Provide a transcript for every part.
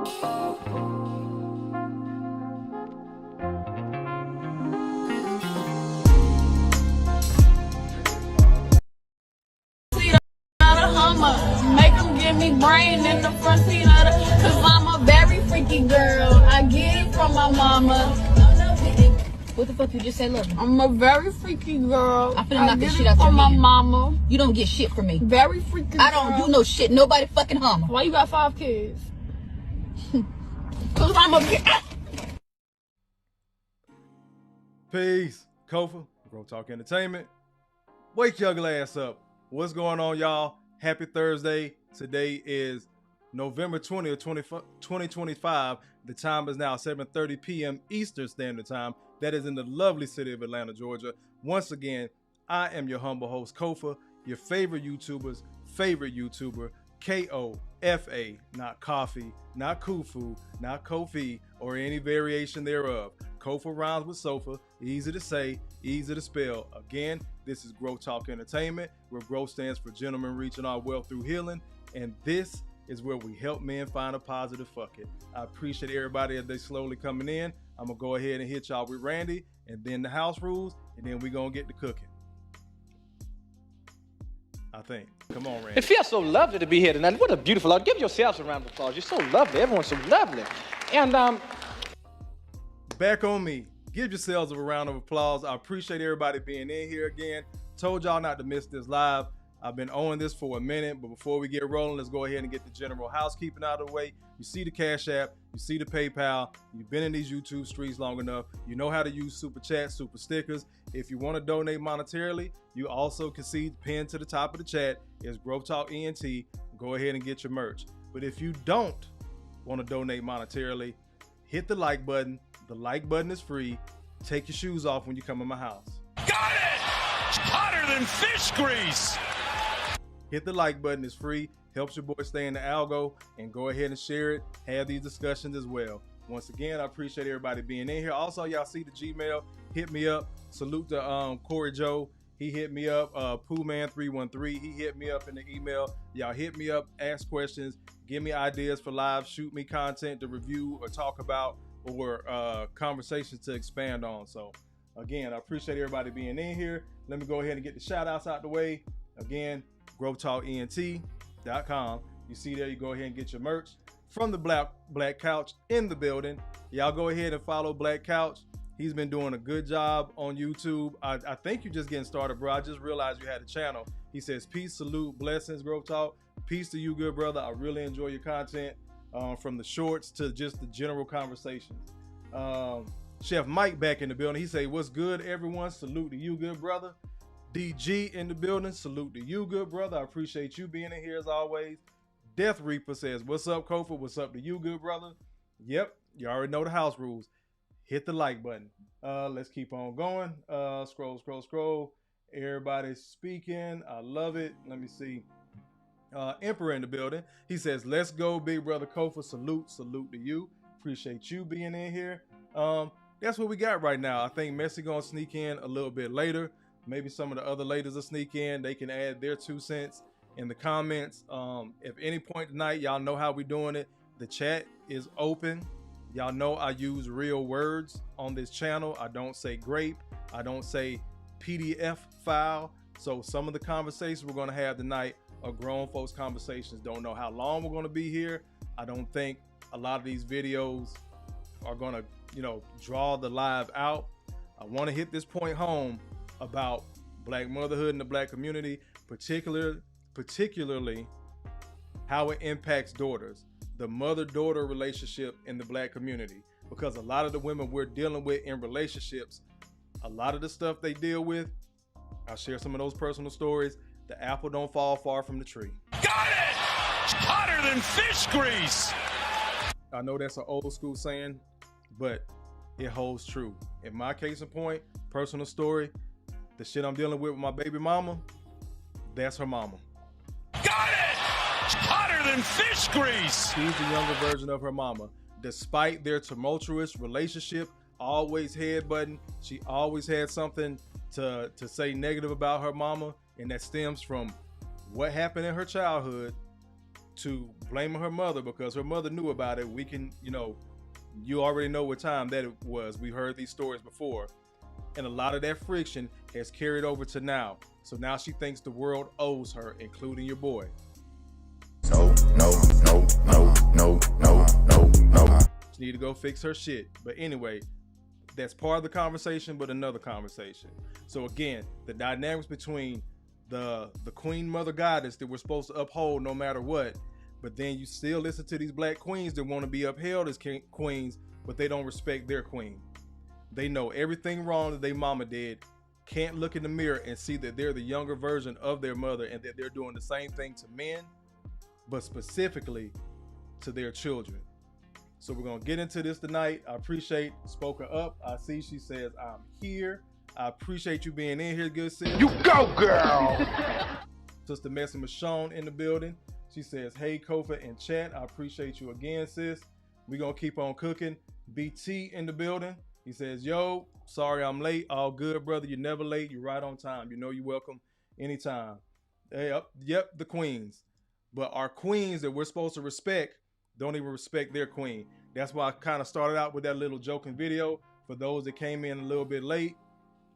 Make them give me brain in the front seat of the, cause I'm a very freaky girl. I get it from my mama. What the fuck you just said, look? I'm a very freaky girl. I'm finna knock this shit out from your my head. mama. You don't get shit from me. Very freaky girl. I don't do no shit. Nobody fucking hummer. Why you got 5 kids? Cause I'm a Peace. Kofa, G.R.O.W.T.H Entertainment. Wake your ugly ass up. What's going on, y'all? Happy Thursday. Today is November 20th, 2025. The time is now 7:30 p.m. Eastern Standard Time. That is in the lovely city of Atlanta, Georgia. Once again, I am your humble host, Kofa, your favorite YouTuber's favorite YouTuber, K-O-F-A, not coffee, not Kufu, not Kofi, or any variation thereof. Kofa rhymes with sofa, easy to say, easy to spell. Again, this is G.R.O.W.T.H Entertainment, where GROW stands for Gentlemen Reaching Our Wealth Through Healing, and this is where we help men find a positive fuck it. I appreciate everybody as they slowly coming in. I'm gonna go ahead and hit y'all with Randy, and then the house rules, and then we gonna get to cooking. I think. Come on, Randy. It feels so lovely to be here tonight. What a beautiful audience. Give yourselves a round of applause. You're so lovely. Everyone's so lovely. And back on me. Give yourselves a round of applause. I appreciate everybody being in here again. Told y'all not to miss this live. I've been on this for a minute, but before we get rolling, let's go ahead and get the general housekeeping out of the way. You see the Cash App, you see the PayPal, you've been in these YouTube streets long enough, you know how to use Super Chat, Super Stickers. If you want to donate monetarily, you also can see pinned to the top of the chat is G.R.O.W.T.H ENT. Go ahead and get your merch. But if you don't want to donate monetarily, hit the like button. The like button is free. Take your shoes off when you come in my house. Got it! Hotter than fish grease! Hit the like button, it's free, helps your boy stay in the algo, and go ahead and share it, have these discussions as well. Once again, I appreciate everybody being in here. Also, y'all see the Gmail, hit me up. Salute to Corey Joe, he hit me up. Poohman313, he hit me up in the email. Y'all hit me up, ask questions, give me ideas for live, shoot me content to review or talk about, or conversations to expand on. So again, I appreciate everybody being in here. Let me go ahead and get the shout outs out the way. Again, growthtalkent.com. You see there, you go ahead and get your merch from the Black Couch in the building. Y'all go ahead and follow Black Couch. He's been doing a good job on YouTube. I think you're just getting started, bro. I just realized you had a channel. He says, peace, salute, blessings, G.R.O.W.T.H. Peace to you, good brother. I really enjoy your content, from the shorts to just the general conversations. Chef Mike back in the building. He say, what's good, everyone? Salute to you, good brother. DG in the building. Salute to you, good brother. I appreciate you being in here as always. Death Reaper says, what's up, Kofa? What's up to you, good brother? Yep, you already know the house rules. Hit the like button. Let's keep on going. Scroll. Everybody's speaking. I love it. Let me see. Emperor in the building. He says, let's go, big brother Kofa. Salute to you. Appreciate you being in here. That's what we got right now. I think Messi gonna sneak in a little bit later. Maybe some of the other ladies will sneak in. They can add their 2 cents in the comments. If any point tonight, y'all know how we doing it. The chat is open. Y'all know I use real words on this channel. I don't say grape. I don't say PDF file. So some of the conversations we're going to have tonight are grown folks conversations. Don't know how long we're going to be here. I don't think a lot of these videos are going to, draw the live out. I want to hit this point home about Black motherhood in the Black community, particularly how it impacts daughters, the mother-daughter relationship in the Black community, because a lot of the women we're dealing with in relationships, a lot of the stuff they deal with, I'll share some of those personal stories. The apple don't fall far from the tree. Got it! Hotter than fish grease! I know that's an old school saying, but it holds true. In my case in point, personal story, the shit I'm dealing with my baby mama, that's her mama. Got it! Hotter than fish grease! She's the younger version of her mama. Despite their tumultuous relationship, always headbutting, she always had something to say negative about her mama, and that stems from what happened in her childhood to blaming her mother because her mother knew about it. We can, you already know what time that it was. We heard these stories before. And a lot of that friction has carried over to now. So now she thinks the world owes her, including your boy. No. She need to go fix her shit. But anyway, that's part of the conversation, but another conversation. So again, the dynamics between the queen mother goddess that we're supposed to uphold no matter what, but then you still listen to these black queens that want to be upheld as queens, but they don't respect their queen. They know everything wrong that their mama did, can't look in the mirror and see that they're the younger version of their mother and that they're doing the same thing to men, but specifically to their children. So we're going to get into this tonight. I appreciate Spoken Up. I see she says, I'm here. I appreciate you being in here, good sis. You go, girl. Sister Messy Michonne in the building. She says, hey, Kofa and chat. I appreciate you again, sis. We're going to keep on cooking. BT in the building. He says, yo, sorry I'm late. All good, brother. You're never late. You're right on time. You know you're welcome anytime. Hey, yep, the queens. But our queens that we're supposed to respect don't even respect their queen. That's why I kind of started out with that little joking video. For those that came in a little bit late,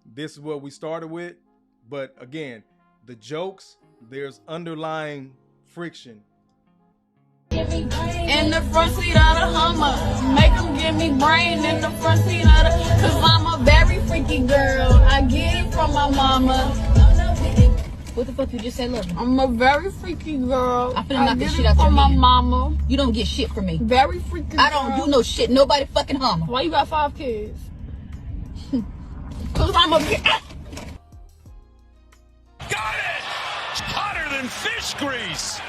this is what we started with. But again, the jokes, there's underlying friction. In the front seat of the Hummer, make them give me brain in the front seat of the, cause I'm a very freaky girl. I get it from my mama. What the fuck you just said, love me? I'm a very freaky girl. I'm finna knock get this it shit out your from my hand. mama. You don't get shit from me. Very freaky girl. I don't do no shit. Nobody fucking hummer. Why you got 5 kids? Cause I'm a... Got it! It's hotter than fish grease.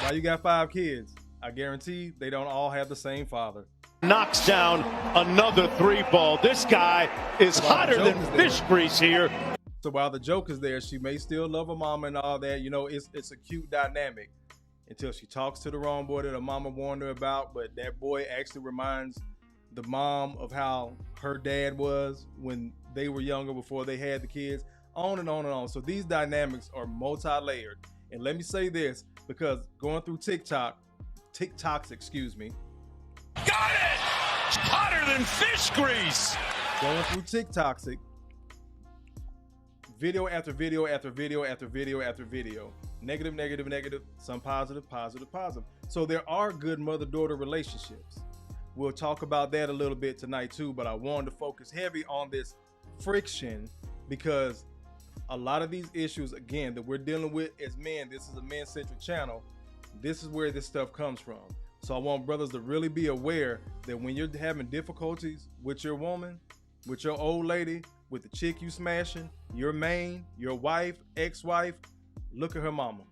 Why you got 5 kids? I guarantee they don't all have the same father. Knocks down another 3-ball. This guy is hotter than fish grease here. So while the joke is there, she may still love her mama and all that. It's a cute dynamic until she talks to the wrong boy that her mama warned her about. But that boy actually reminds the mom of how her dad was when they were younger, before they had the kids, on and on and on. So these dynamics are multi-layered. And let me say this, because going through TikToks, excuse me. Got it! It's hotter than fish grease. Going through TikToks, video after video after video after video after video. Negative, some positive. So there are good mother-daughter relationships. We'll talk about that a little bit tonight too, but I wanted to focus heavy on this friction because a lot of these issues, again, that we're dealing with as men, this is a man-centric channel, this is where this stuff comes from. So I want brothers to really be aware that when you're having difficulties with your woman, with your old lady, with the chick you smashing, your main, your wife, ex-wife, look at her mama.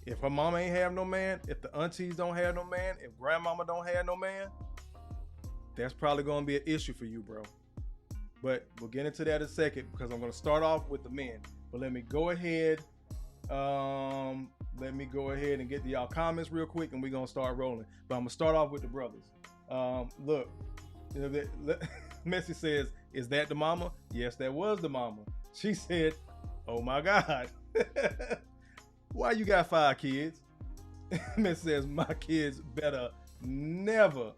If her mama ain't have no man, if the aunties don't have no man, if grandmama don't have no man, that's probably going to be an issue for you, bro. But we'll get into that in a second because I'm going to start off with the men. But let me go ahead. And get to y'all comments real quick, and we're going to start rolling. But I'm going to start off with the brothers. Look, Messy says, is that the mama? Yes, that was the mama. She said, oh my God. Why you got 5 kids? Messy says, my kids better never.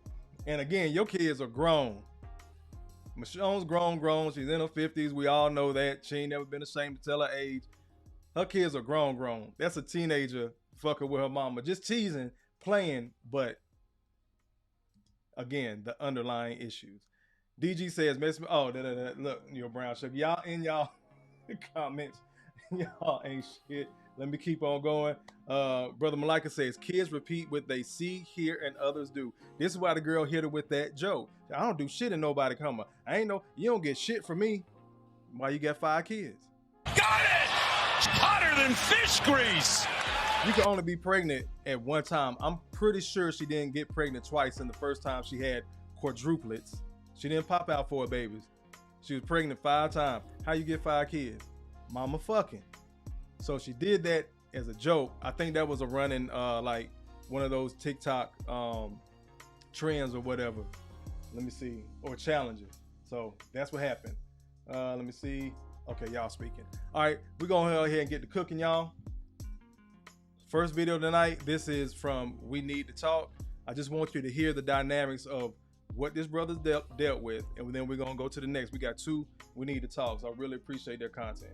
And again, your kids are grown. Michonne's grown. She's in her 50s. We all know that. She ain't never been ashamed to tell her age. Her kids are grown. That's a teenager fucking with her mama. Just teasing, playing, but again, the underlying issues. DG says, look, your brown sugar. Y'all in y'all comments, y'all ain't shit. Let me keep on going. Brother Malika says, kids repeat what they see, hear, and others do. This is why the girl hit her with that joke. I don't do shit and nobody come up. You don't get shit from me. Why you got 5 kids? Got it! It's hotter than fish grease. You can only be pregnant at one time. I'm pretty sure she didn't get pregnant twice, and the first time she had quadruplets. She didn't pop out 4 babies. She was pregnant 5 times. How you get 5 kids? Mama fucking. So she did that as a joke. I think that was a running, like one of those TikTok trends or whatever. Let me see. Or challenges. So that's what happened. Let me see. Okay, y'all speaking. All right, we're going to go ahead and get to cooking, y'all. first video tonight. This is from We Need to Talk. I just want you to hear the dynamics of what this brother's dealt with, and then we're gonna go to the next. We got 2 We Need to Talk, so I really appreciate their content.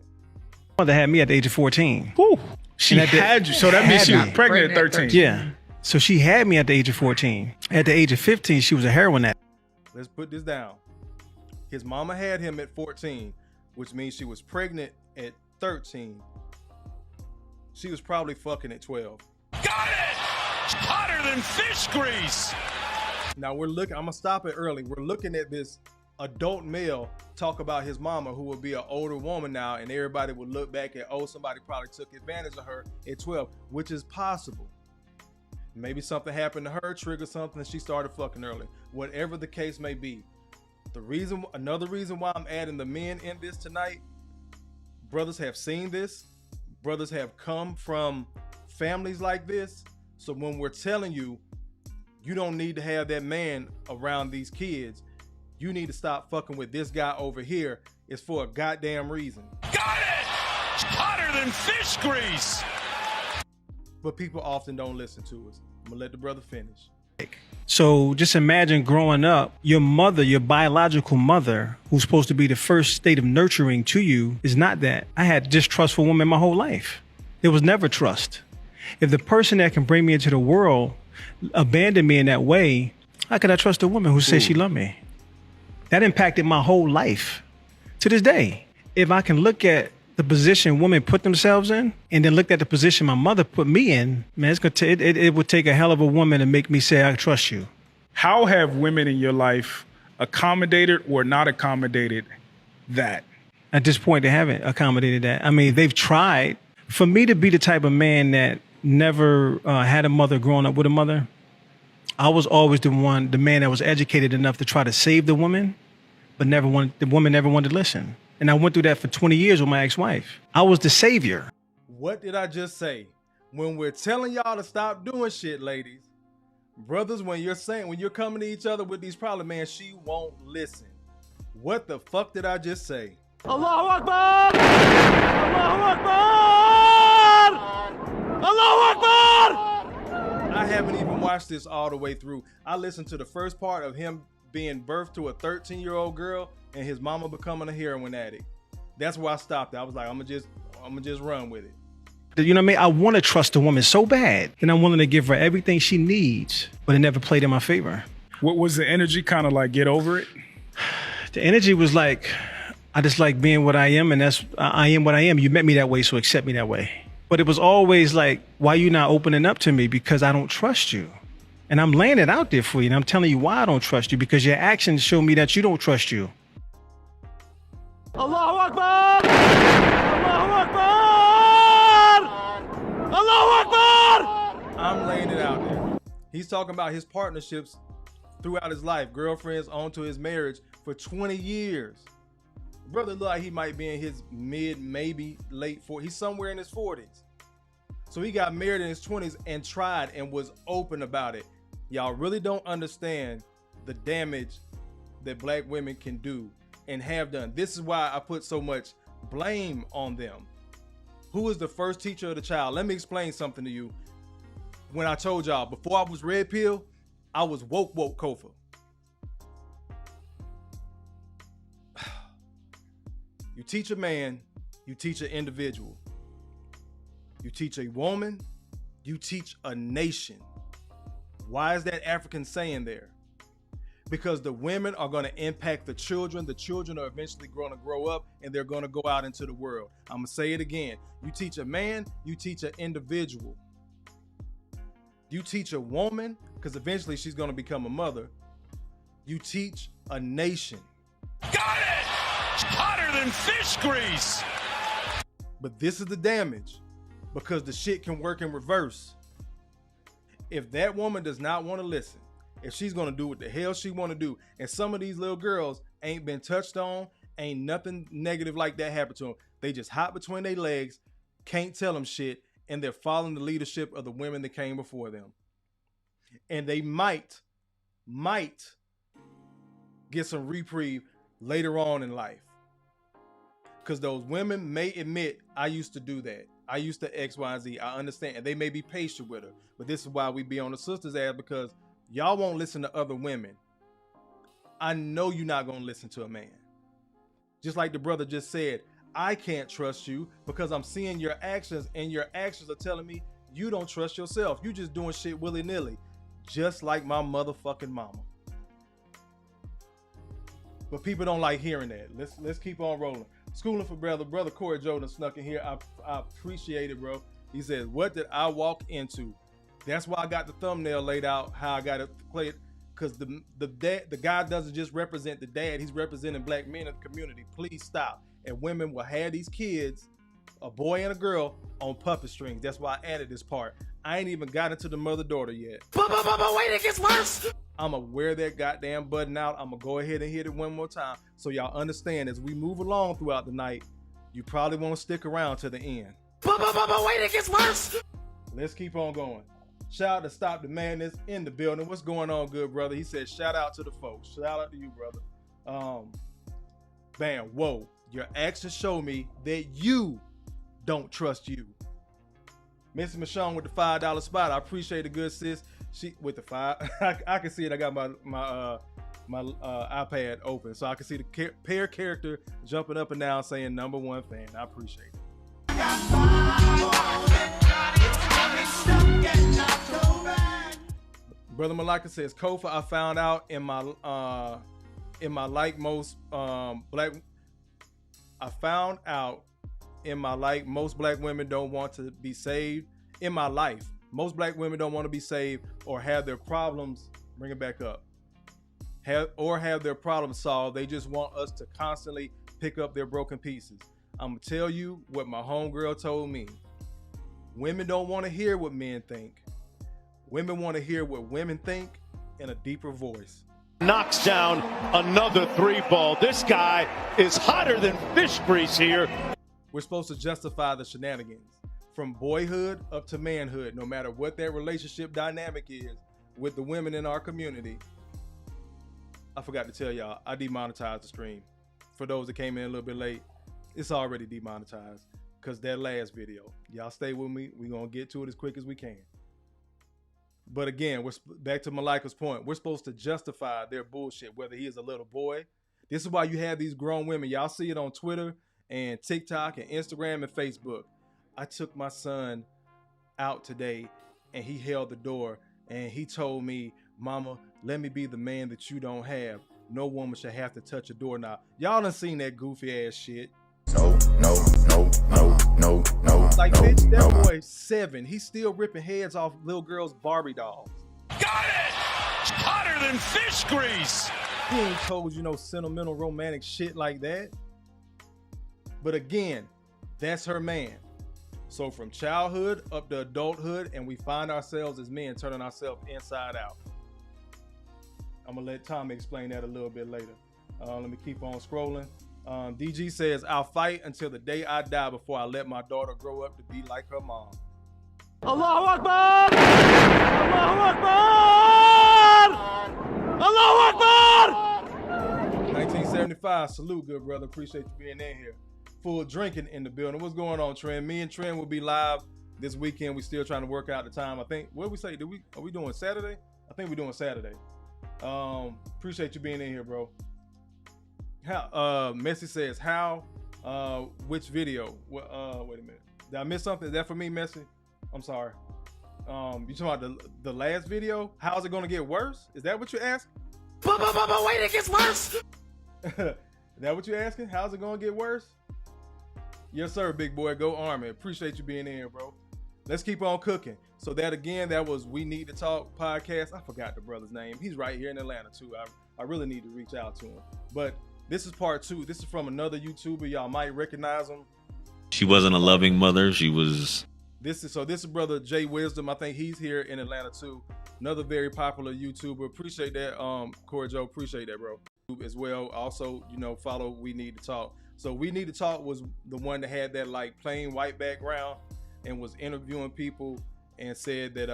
Mother had me at the age of 14. Woo. She had you, so that means she was pregnant at 13. Yeah. So she had me at the age of 14. At the age of 15, she was a heroin addict. Let's put this down. His mama had him at 14, which means she was pregnant at 13. She was probably fucking at 12. Got it! Hotter than fish grease. Now we're looking, I'm gonna stop it early. We're looking at this adult male talk about his mama, who will be an older woman now, and everybody will look back at, oh, somebody probably took advantage of her at 12, which is possible. Maybe something happened to her, triggered something, and she started fucking early. Whatever the case may be. Another reason why I'm adding the men in this tonight, brothers have seen this. Brothers have come from families like this. So when we're telling you, you don't need to have that man around these kids, you need to stop fucking with this guy over here. It's for a goddamn reason. Got it! Hotter than fish grease. But people often don't listen to us. I'm gonna let the brother finish. So just imagine growing up, your mother, your biological mother, who's supposed to be the first state of nurturing to you, is not that. I had distrustful women my whole life. There was never trust. If the person that can bring me into the world abandoned me in that way, how could I trust a woman who says she loved me? That impacted my whole life to this day. If I can look at the position women put themselves in and then look at the position my mother put me in, man, it would take a hell of a woman to make me say I trust you. How have women in your life accommodated or not accommodated that? At this point, they haven't accommodated that. I mean, they've tried. For me to be the type of man that never had a mother growing up with a mother, I was always the man that was educated enough to try to save the woman, but the woman never wanted to listen. And I went through that for 20 years with my ex-wife. I was the savior. What did I just say? When we're telling y'all to stop doing shit, ladies, brothers, when you're coming to each other with these problems, man, she won't listen. What the fuck did I just say? Allahu Akbar! Allahu Akbar! Allahu Akbar! I haven't even watched this all the way through. I listened to the first part of him being birthed to a 13-year-old girl and his mama becoming a heroin addict. That's where I stopped. I was like, I'm gonna just run with it. You know what I mean? I want to trust a woman so bad, and I'm willing to give her everything she needs, but it never played in my favor. What was the energy kind of like? Get over it? The energy was like, I just like being what I am, and I am what I am. You met me that way, so accept me that way. But it was always like, why you not opening up to me? Because I don't trust you. And I'm laying it out there for you, and I'm telling you why I don't trust you, because your actions show me that you don't trust you. Allahu Akbar! Allahu Akbar! Allahu Akbar! I'm laying it out there. He's talking about his partnerships throughout his life, girlfriends on to his marriage for 20 years. Brother look like he might be in his maybe late 40s. He's somewhere in his 40s. So he got married in his 20s and tried and was open about it. Y'all really don't understand the damage that black women can do and have done. This is why I put so much blame on them. Who is the first teacher of the child? Let me explain something to you. When I told y'all, before I was red pill, I was woke Kofa. You teach a man, you teach an individual. You teach a woman, you teach a nation. Why is that African saying there? Because the women are going to impact the children. The children are eventually going to grow up and they're going to go out into the world. I'm going to say it again. You teach a man, you teach an individual. You teach a woman, because eventually she's going to become a mother. You teach a nation. Got it! Hotter than fish grease. But this is the damage, because the shit can work in reverse. If that woman does not want to listen, if she's going to do what the hell she want to do, and some of these little girls ain't been touched on, ain't nothing negative like that happened to them. They just hop between their legs, can't tell them shit, and they're following the leadership of the women that came before them. And they might get some reprieve later on in life. Because those women may admit, I used to do that. I used to X, Y, and Z. I understand. And they may be patient with her. But this is why we be on the sister's ass, because y'all won't listen to other women. I know you're not going to listen to a man. Just like the brother just said, I can't trust you because I'm seeing your actions, and your actions are telling me you don't trust yourself. You just doing shit willy-nilly, just like my motherfucking mama. But people don't like hearing that. Let's keep on rolling. Schooling for brother Corey Jordan snuck in here. I appreciate it, bro. He says, what did I walk into? That's why I got the thumbnail laid out, how I got to play it. Because the guy doesn't just represent the dad, he's representing black men in the community. Please stop. And women will have these kids, a boy and a girl, on puppet strings. That's why I added this part. I ain't even got into the mother-daughter yet. But wait, it gets worse. I'm gonna wear that goddamn button out. I'm gonna go ahead and hit it one more time so y'all understand as we move along throughout the night, you probably want to stick around to the end. But wait, it gets worse. Let's keep on going. Shout out to Stop the Madness in the building. What's going on, good brother? He said, shout out to the folks. Shout out to you, brother. Bam, whoa. Your actions show me that you don't trust you. Mrs. Michonne with the $5 spot. I appreciate the good sis. She with the $5. I can see it. I got my iPad open, so I can see the pair character jumping up and down saying #1 fan. I appreciate it. Brother Malika says, Kofa, I found out in my most black women don't want to be saved. In my life, most black women don't want to be saved or have their problems, bring it back up, have their problems solved. They just want us to constantly pick up their broken pieces. I'm gonna tell you what my homegirl told me. Women don't want to hear what men think. Women want to hear what women think in a deeper voice. Knocks down another 3-ball. This guy is hotter than fish grease here. We're supposed to justify the shenanigans from boyhood up to manhood, no matter what that relationship dynamic is with the women in our community. I forgot to tell y'all, I demonetized the stream. For those that came in a little bit late, it's already demonetized because that last video. Y'all stay with me. We're going to get to it as quick as we can. But again, we're back to Malika's point. We're supposed to justify their bullshit, whether he is a little boy. This is why you have these grown women. Y'all see it on Twitter and TikTok and Instagram and Facebook. I took my son out today and he held the door and he told me, Mama, let me be the man that you don't have. No woman should have to touch a doorknob. Y'all done seen that goofy ass shit. No. Like, bitch, that boy's 7. He's still ripping heads off little girls' Barbie dolls. Got it! Hotter than fish grease! He ain't told you no sentimental romantic shit like that. But again, that's her man. So from childhood up to adulthood, and we find ourselves as men turning ourselves inside out. I'm gonna let Tommy explain that a little bit later. Let me keep on scrolling. DG says, I'll fight until the day I die before I let my daughter grow up to be like her mom. Allahu Akbar! Allahu Akbar! Allahu Akbar! 1975, salute, good brother. Appreciate you being in here. Full drinking in the building. What's going on, Trent? Me and Trent will be live this weekend. We still trying to work out the time. I think, what did we say? Are we doing Saturday? I think we're doing Saturday. Appreciate you being in here, bro. How Messi says which video? Wait a minute. Did I miss something? Is that for me, Messi? I'm sorry. You talking about the last video? How's it gonna get worse? Is that what you're asking? But wait, it gets worse. Is that what you're asking? How's it gonna get worse? Yes, sir, big boy. Go Army. Appreciate you being in here, bro. Let's keep on cooking. So that was We Need to Talk podcast. I forgot the brother's name. He's right here in Atlanta too. I really need to reach out to him. But this is part 2. This is from another YouTuber. Y'all might recognize him. She wasn't a loving mother. She was. This is brother Jay Wisdom. I think he's here in Atlanta too. Another very popular YouTuber. Appreciate that, Corey Joe. Appreciate that, bro. As well. Also, follow We Need to Talk. So We Need to Talk was the one that had that like plain white background and was interviewing people and said that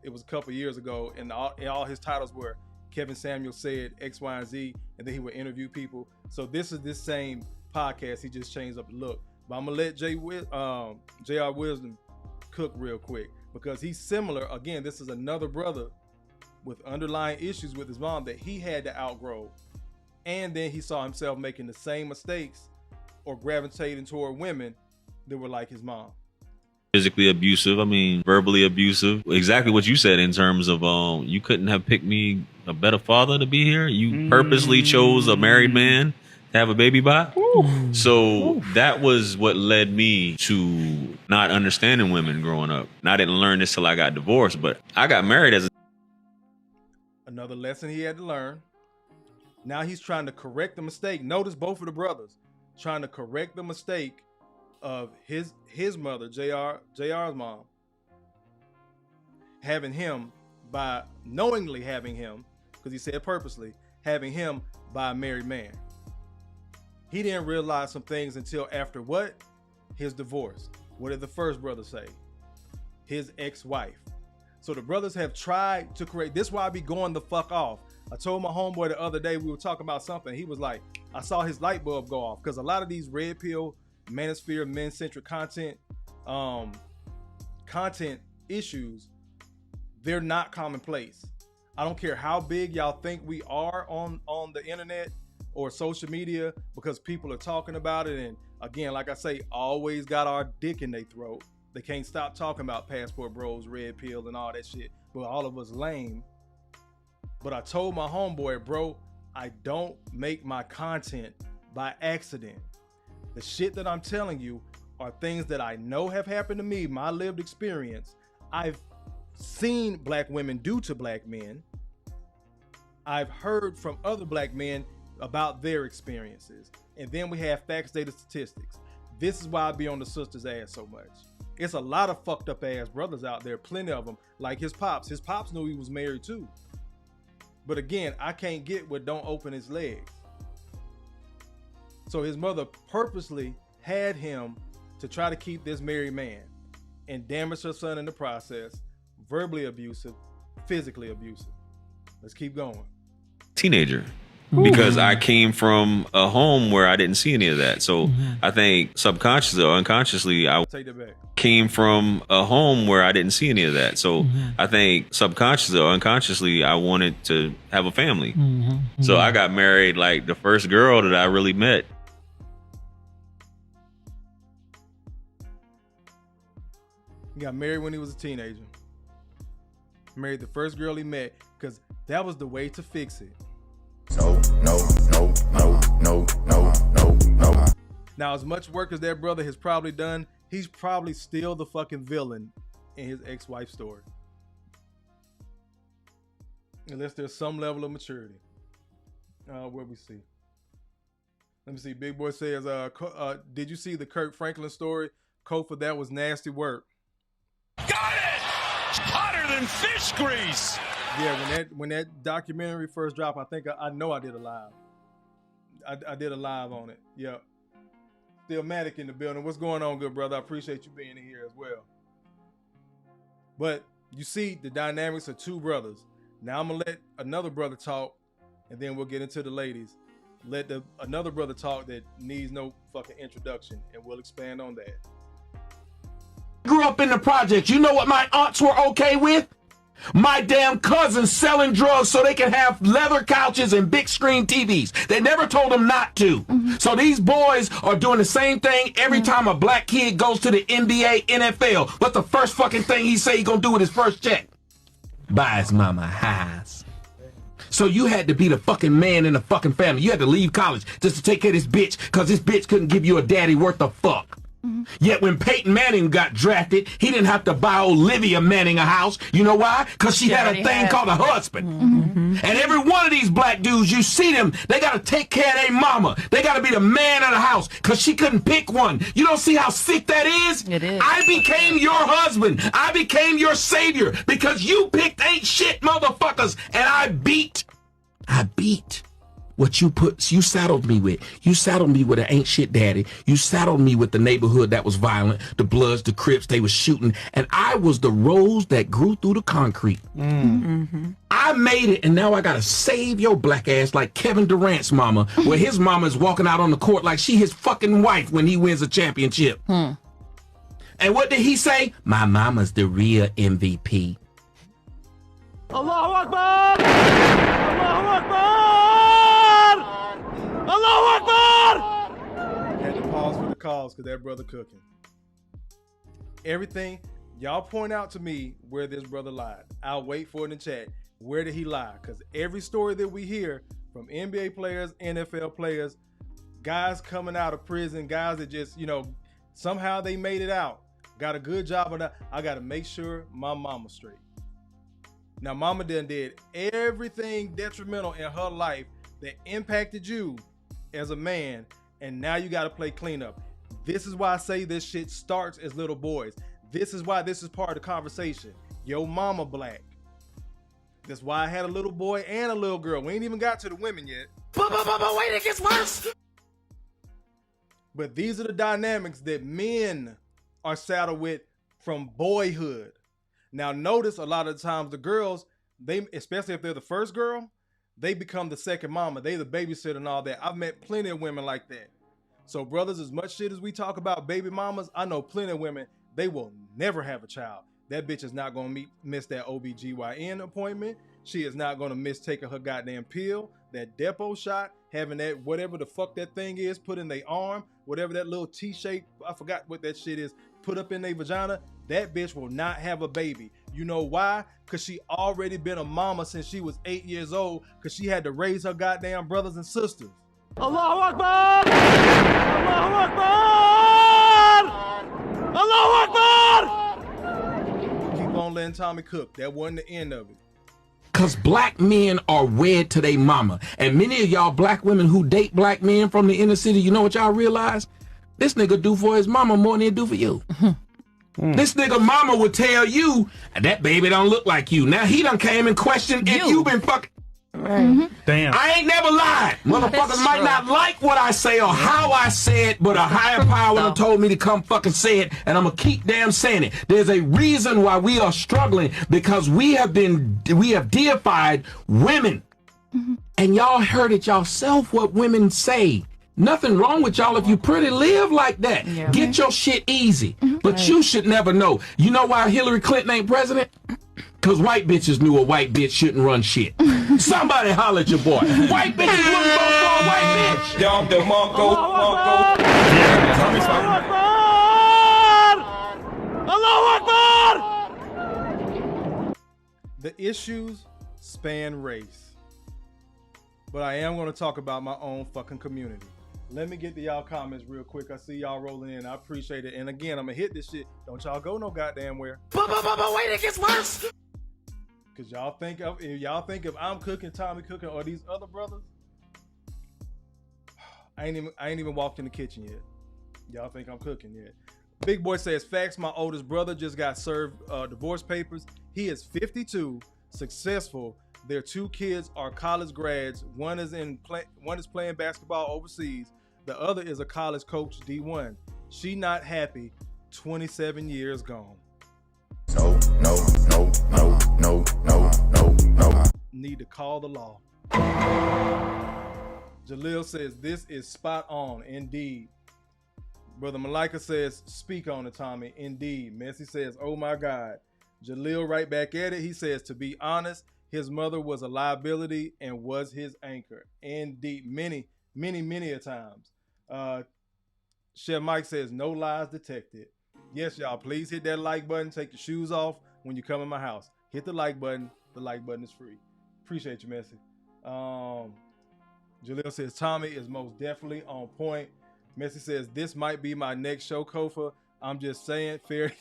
it was a couple years ago, and all his titles were Kevin Samuel said X, Y, and Z, and then he would interview people. So this is this same podcast. He just changed up the look. But I'm gonna let J.R. Wisdom cook real quick because he's similar. Again, this is another brother with underlying issues with his mom that he had to outgrow. And then he saw himself making the same mistakes or gravitating toward women that were like his mom. Physically abusive, verbally abusive. Exactly what you said in terms of you couldn't have picked me a better father to be here. You purposely chose a married man to have a baby by. So that was what led me to not understanding women growing up. And I didn't learn this till I got divorced, but I got married as another lesson he had to learn. Now he's trying to correct the mistake. Notice both of the brothers trying to correct the mistake of his mother, JR's mom, having him by knowingly having him, because he said purposely, having him by a married man. He didn't realize some things until after what? His divorce. What did the first brother say? His ex-wife. So the brothers have tried to correct. This is why I be going the fuck off. I told my homeboy the other day, we were talking about something. He was like, I saw his light bulb go off. Because a lot of these red pill, manosphere, men-centric content issues, they're not commonplace. I don't care how big y'all think we are on the internet or social media, because people are talking about it. And again, like I say, always got our dick in their throat. They can't stop talking about passport bros, red pill, and all that shit. But all of us lame. But I told my homeboy, bro, I don't make my content by accident. The shit that I'm telling you are things that I know have happened to me, my lived experience. I've seen black women do to black men. I've heard from other black men about their experiences. And then we have facts, data, statistics. This is why I be on the sister's ass so much. It's a lot of fucked up ass brothers out there, plenty of them, like his pops. His pops knew he was married too. But again, I can't get what don't open his legs. So his mother purposely had him to try to keep this married man and damage her son in the process, verbally abusive, physically abusive. Let's keep going. Teenager. Because I came from a home where I didn't see any of that. So I think subconsciously or unconsciously, I take that back. Came from a home where I didn't see any of that. So I think subconsciously or unconsciously, I wanted to have a family. So I got married like the first girl that I really met. He got married when he was a teenager. Married the first girl he met because that was the way to fix it. No. Now, as much work as that brother has probably done, he's probably still the fucking villain in his ex-wife's story. Unless there's some level of maturity. Where we see. Let me see. Big Boy says, did you see the Kirk Franklin story? Kofa, that was nasty work. Got it! Hotter than fish grease! Yeah, when that documentary first dropped, I think I know I did a live. I did a live on it. Yep. Still Matic in the building. What's going on, good brother? I appreciate you being here as well. But you see the dynamics of two brothers. Now I'm gonna let another brother talk, and then we'll get into the ladies. Let another brother talk that needs no fucking introduction, and we'll expand on that. Grew up in the projects. You know what my aunts were okay with? My damn cousins selling drugs so they can have leather couches and big screen TVs. They never told them not to. So these boys are doing the same thing every time a black kid goes to the NBA, NFL. What's the first fucking thing he say he gonna do with his first check? Buy his mama a house. So you had to be the fucking man in the fucking family. You had to leave college just to take care of this bitch because this bitch couldn't give you a daddy worth of fuck. Yet when Peyton Manning got drafted, he didn't have to buy Olivia Manning a house. You know why? Because she had a thing called a husband. And every one of these black dudes, you see them, they got to take care of their mama. They got to be the man of the house because she couldn't pick one. You don't see how sick that is? It is. I became your husband. I became your savior because you picked ain't shit motherfuckers. And I beat what you saddled me with. You saddled me with an ain't shit daddy. You saddled me with the neighborhood that was violent, the Bloods, the Crips, they was shooting. And I was the rose that grew through the concrete. I I made it, and now I gotta save your black ass like Kevin Durant's mama, where his mama's walking out on the court like she his fucking wife when he wins a championship. And what did he say? My mama's the real MVP. Allahu Akbar! Allahu Akbar! Allahu Akbar! Had to pause for the calls because that brother cooking. Everything, y'all point out to me where this brother lied. I'll wait for it in chat. Where did he lie? Because every story that we hear from NBA players, NFL players, guys coming out of prison, guys that just, somehow they made it out, got a good job or not. I got to make sure my mama's straight. Now, mama done did everything detrimental in her life that impacted you as a man, and now you got to play cleanup. This is why I say this shit starts as little boys. This is why this is part of the conversation. Yo mama black. That's why I had a little boy and a little girl. We ain't even got to the women yet. But wait, it gets worse. But these are the dynamics that men are saddled with from boyhood. Now notice a lot of the times the girls, they, especially if they're the first girl, they become the second mama. They the babysitter and all that. I've met plenty of women like that. So brothers, as much shit as we talk about baby mamas, I know plenty of women, they will never have a child. That bitch is not going to miss that OBGYN appointment. She is not going to miss taking her goddamn pill, that depot shot, having that whatever the fuck that thing is put in their arm, whatever that little T-shape, I forgot what that shit is, put up in their vagina. That bitch will not have a baby. You know why? Because she already been a mama since she was 8 years old, because she had to raise her goddamn brothers and sisters. Allahu Akbar! Allahu Akbar! Allahu Akbar! Keep on letting Tommy cook. That wasn't the end of it. Because black men are wed to their mama. And many of y'all black women who date black men from the inner city, you know what y'all realize? This nigga do for his mama more than he do for you. This nigga mama would tell you, that baby don't look like you. Now he done came and questioned if you been fucking. Damn. I ain't never lied. Motherfuckers might not like what I say or how I say it, but a higher power done told me to come fucking say it, and I'm gonna keep damn saying it. There's a reason why we are struggling, because we have deified women. And y'all heard it yourself what women say. Nothing wrong with y'all if you pretty live like that. Yeah. Get your shit easy. But you should never know. You know why Hillary Clinton ain't president? Because white bitches knew a white bitch shouldn't run shit. Somebody holler at your boy. White bitches wouldn't vote for a white bitch. Y'all the Monko. Allahu Akbar! The issues span race. But I am going to talk about my own fucking community. Let me get to y'all comments real quick. I see y'all rolling in. I appreciate it. And again, I'm going to hit this shit. Don't y'all go no goddamn where. But wait, it gets worse. Because y'all think if I'm cooking, Tommy cooking, or these other brothers, I ain't even walked in the kitchen yet. Y'all think I'm cooking yet. Big Boy says, facts, my oldest brother just got served divorce papers. He is 52, successful. Their 2 kids are college grads. One is playing basketball overseas. The other is a college coach, D1. She not happy. 27 years gone. No. Need to call the law. Jalil says, this is spot on. Indeed. Brother Malika says, speak on it, Tommy. Indeed. Messi says, oh my God. Jalil right back at it. He says, to be honest, his mother was a liability and was his anchor. Indeed, many a times. Chef Mike says, no lies detected. Yes, y'all, please hit that like button. Take your shoes off when you come in my house. Hit the like button. The like button is free. Appreciate you, Messi. Jalil says, Tommy is most definitely on point. Messi says, this might be my next show, Kofa. I'm just saying, fair.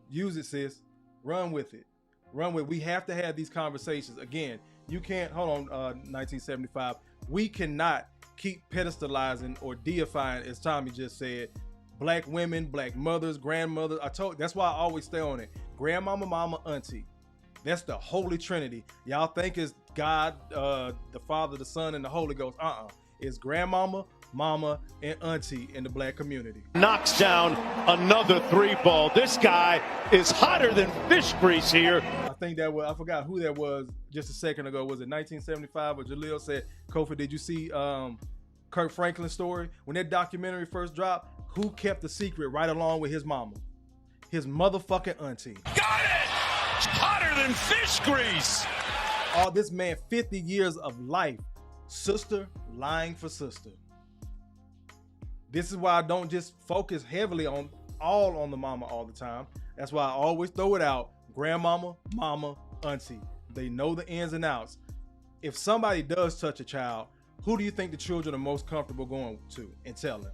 Use it, sis. Run with it. We have to have these conversations. Again, you can't, hold on, 1975. We cannot keep pedestalizing or deifying, as Tommy just said, black women, black mothers, grandmothers. That's why I always stay on it. Grandmama, mama, auntie. That's the Holy Trinity. Y'all think it's God, the Father, the Son, and the Holy Ghost. It's grandmama, mama, and auntie in the black community. Knocks down another 3 ball. This guy is hotter than fish grease here. I think that was, I forgot who that was just a second ago. Was it 1975? Or Jaleel said, Kofi, did you see Kirk Franklin's story? When that documentary first dropped, who kept the secret right along with his mama? His motherfucking auntie. Got it! Hotter than fish grease. All this man, 50 years of life. Sister lying for sister. This is why I don't just focus heavily on the mama all the time. That's why I always throw it out. Grandmama, mama, auntie. They know the ins and outs. If somebody does touch a child, who do you think the children are most comfortable going to and telling?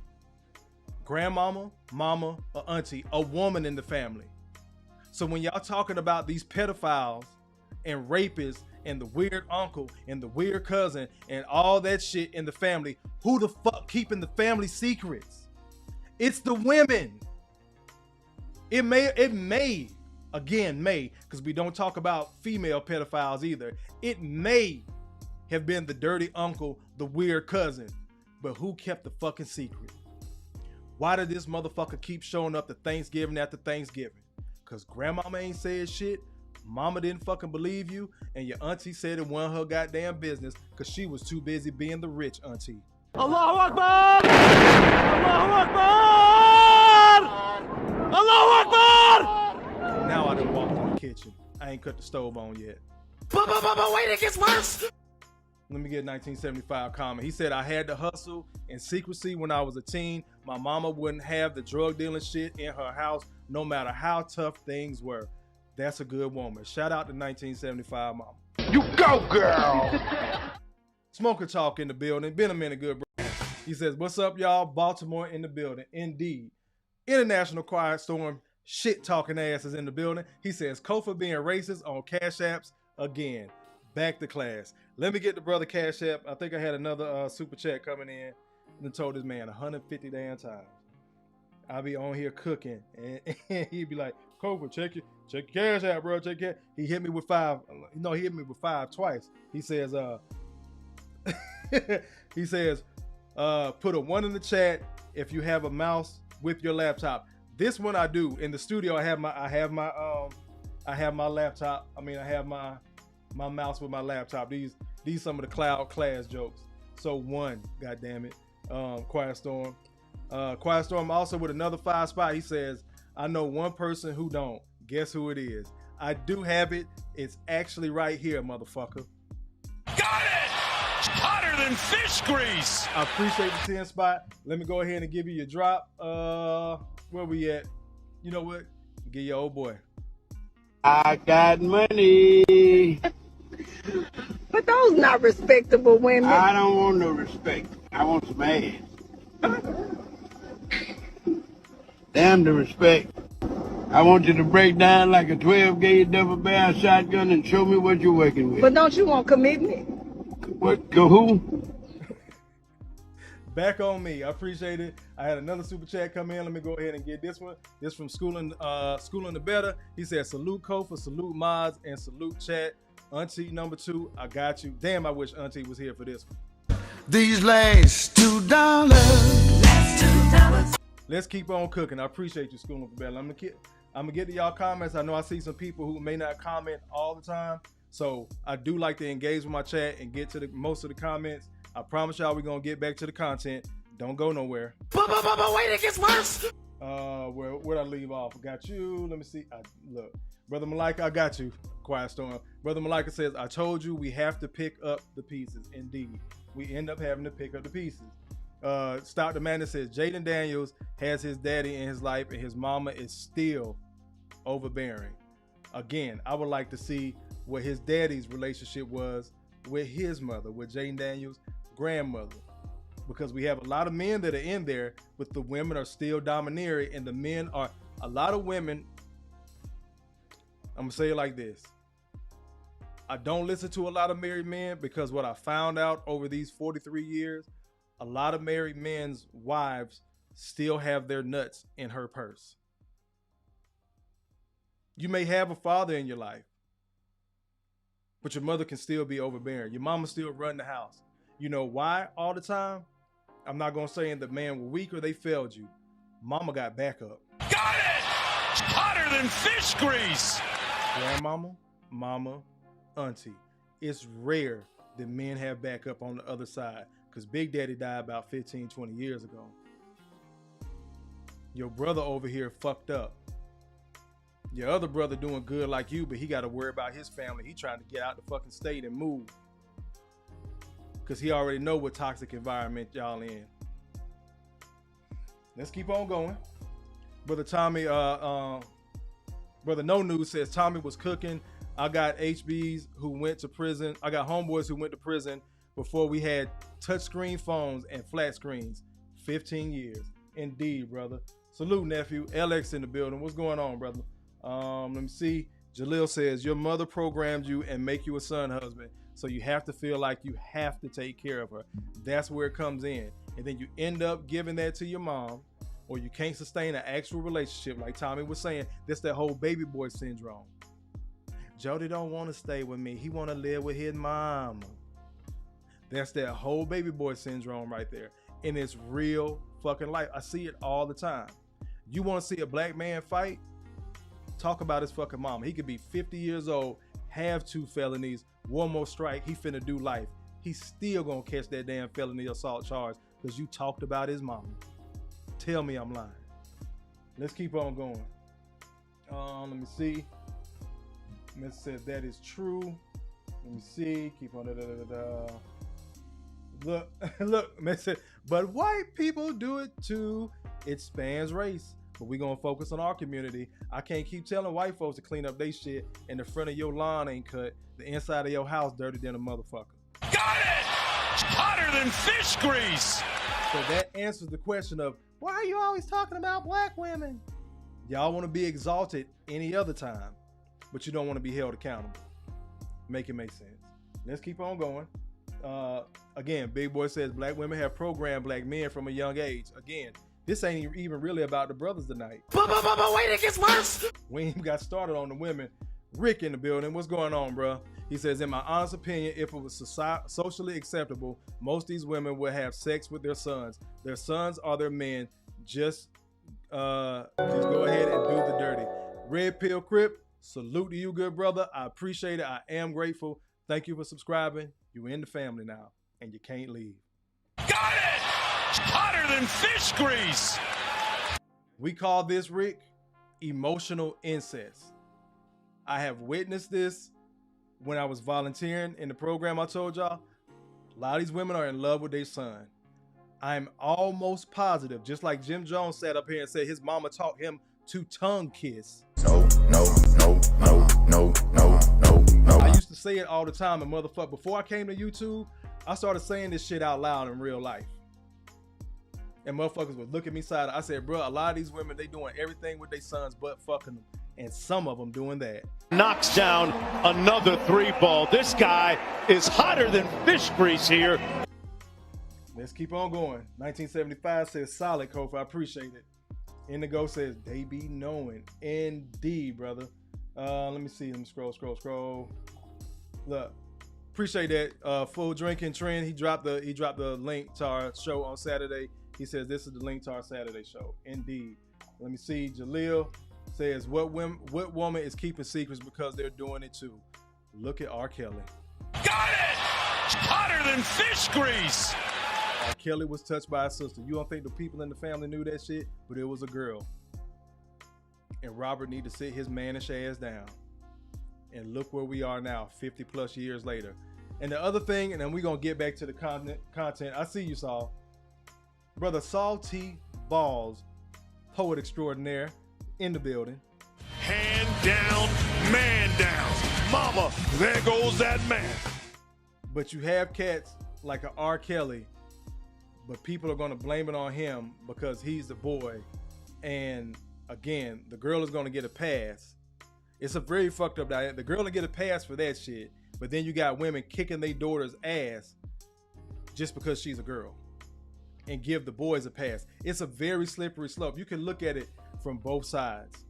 Grandmama, mama, or auntie, a woman in the family. So when y'all talking about these pedophiles and rapists and the weird uncle and the weird cousin and all that shit in the family, who the fuck keeping the family secrets? It's the women. It may, because we don't talk about female pedophiles either. It may have been the dirty uncle, the weird cousin, but who kept the fucking secret? Why did this motherfucker keep showing up to Thanksgiving after Thanksgiving? Because grandmama ain't said shit, mama didn't fucking believe you, and your auntie said it wasn't her goddamn business because she was too busy being the rich auntie. Allahu Akbar! Allahu Akbar! Allahu Akbar! Now I done walked in the kitchen. I ain't cut the stove on yet. But wait, it gets worse. Let me get 1975 comment. He said, I had to hustle in secrecy when I was a teen. My mama wouldn't have the drug dealing shit in her house, no matter how tough things were. That's a good woman. Shout out to 1975 mama. You go, girl. Smoker Talk in the building. Been a minute, good bro. He says, what's up, y'all? Baltimore in the building. Indeed. International Quiet Storm shit talking ass is in the building. He says, Kofa being racist on Cash Apps again. Back to class. Let me get the brother Cash App. I think I had another super chat coming in and told this man 150 damn times. I'll be on here cooking and he'd be like, Kofa, check your Cash App, bro. Check it. He hit me with 5. No, he hit me with 5 twice. He says, put a 1 in the chat if you have a mouse with your laptop. This one I do. In the studio, I have my laptop. I mean, I have my mouse with my laptop. These some of the cloud class jokes. So 1, goddamn it. Quiet Storm. Quiet Storm also with another 5 spot. He says, I know one person who don't. Guess who it is? I do have it. It's actually right here, motherfucker. Got it! Hotter than fish grease. I appreciate the 10 spot. Let me go ahead and give you your drop. Where we at? You know what? Give your old boy. I got money. But those not respectable women. I don't want no respect. I want some ass. Damn the respect. I want you to break down like a 12-gauge double barrel shotgun and show me what you're working with. But don't you want commitment? What? Go who? Back on me. I appreciate it. I had another super chat come in. Let me go ahead and get this one. This from Schooling the Better. He said, salute Kofa, salute Mods, and salute chat. Auntie number 2, I got you. Damn, I wish Auntie was here for this one. These last $2. Let's keep on cooking. I appreciate you, Schooling the Better. I'm gonna get to y'all comments. I know I see some people who may not comment all the time. So I do like to engage with my chat and get to most of the comments. I promise y'all we're gonna get back to the content. Don't go nowhere. But wait, it gets worse. Where'd I leave off? I got you. Let me see. Look, Brother Malika, I got you. Quiet Storm. Brother Malika says, I told you we have to pick up the pieces. Indeed. We end up having to pick up the pieces. Stockton Madness says, Jaden Daniels has his daddy in his life and his mama is still overbearing. Again, I would like to see what his daddy's relationship was with his mother, with Jaden Daniels' grandmother. Because we have a lot of men that are in there, but the women are still domineering, and the men are, a lot of women, I'm gonna say it like this. I don't listen to a lot of married men because what I found out over these 43 years, a lot of married men's wives still have their nuts in her purse. You may have a father in your life, but your mother can still be overbearing. Your mama still run the house. You know why all the time? I'm not going to say the man were weak or they failed you. Mama got backup. Got it! Hotter than fish grease. Grandmama, mama, auntie. It's rare that men have backup on the other side because Big Daddy died about 15, 20 years ago. Your brother over here fucked up. Your other brother doing good like you, but he got to worry about his family. He trying to get out the fucking state and move because he already know what toxic environment y'all in. Let's keep on going. Brother Tommy, Brother No News says Tommy was cooking. I got HBs who went to prison. I got homeboys who went to prison before we had touchscreen phones and flat screens. 15 years. Indeed, brother. Salute, nephew. LX in the building. What's going on, brother? Let me see. Jalil says, your mother programmed you and make you a son husband, so you have to feel like you have to take care of her. That's where it comes in. And then you end up giving that to your mom, or you can't sustain an actual relationship. Like Tommy was saying, that's that whole baby boy syndrome. Jody don't want to stay with me. He want to live with his mama. That's that whole baby boy syndrome right there. And it's real fucking life. I see it all the time. You want to see a black man fight? Talk about his fucking mama. He could be 50 years old, have 2 felonies, 1 more strike, he finna do life. He's still gonna catch that damn felony assault charge because you talked about his mama. Tell me I'm lying. Let's keep on going. Let me see. Miss said that is true. Let me see. Keep on. Look, Miss said, but white people do it too. It spans race. But we're going to focus on our community. I can't keep telling white folks to clean up their shit and the front of your lawn ain't cut, the inside of your house dirty than a motherfucker. Got it! Hotter than fish grease! So that answers the question of, why are you always talking about black women? Y'all want to be exalted any other time, but you don't want to be held accountable. Make it make sense. Let's keep on going. Again, Big Boy says black women have programmed black men from a young age. Again, this ain't even really about the brothers tonight. But wait, it gets worse. We ain't even got started on the women. Rick in the building. What's going on, bro? He says, in my honest opinion, if it was socially acceptable, most of these women would have sex with their sons. Their sons are their men. Just go ahead and do the dirty. Red Pill Crip, salute to you, good brother. I appreciate it. I am grateful. Thank you for subscribing. You in the family now, and you can't leave. Got it! Hotter than fish grease! We call this, Rick, emotional incest. I have witnessed this when I was volunteering in the program I told y'all. A lot of these women are in love with their son. I'm almost positive, just like Jim Jones sat up here and said his mama taught him to tongue kiss. No. I used to say it all the time, and motherfucker, before I came to YouTube, I started saying this shit out loud in real life. And motherfuckers would look at me side. I said, bro, a lot of these women, they doing everything with their sons but fucking them. And some of them doing that. Knocks down another 3-ball. This guy is hotter than fish grease here. Let's keep on going. 1975 says, solid, Kofi. I appreciate it. Indigo says, they be knowing. Indeed, brother. Let me see. Let me scroll. Look, appreciate that. Full drinking trend. He dropped the link to our show on Saturday. He says this is the link to our Saturday show. Indeed. Let me see. Jalil says, what woman is keeping secrets because they're doing it too? Look at R. Kelly. Got it! Hotter than fish grease! R. Kelly was touched by a sister. You don't think the people in the family knew that shit? But it was a girl. And Robert need to sit his mannish ass down. And look where we are now, 50 plus years later. And the other thing, and then we're going to get back to the content. I see you, Saul. Brother Saul T. Balls, poet extraordinaire, in the building. Hand down, man down. Mama, there goes that man. But you have cats like a R. Kelly, but people are going to blame it on him because he's the boy. And again, the girl is going to get a pass. It's a very fucked up diet. The girl will get a pass for that shit. But then you got women kicking their daughter's ass just because she's a girl and give the boys a pass. It's a very slippery slope. You can look at it from both sides.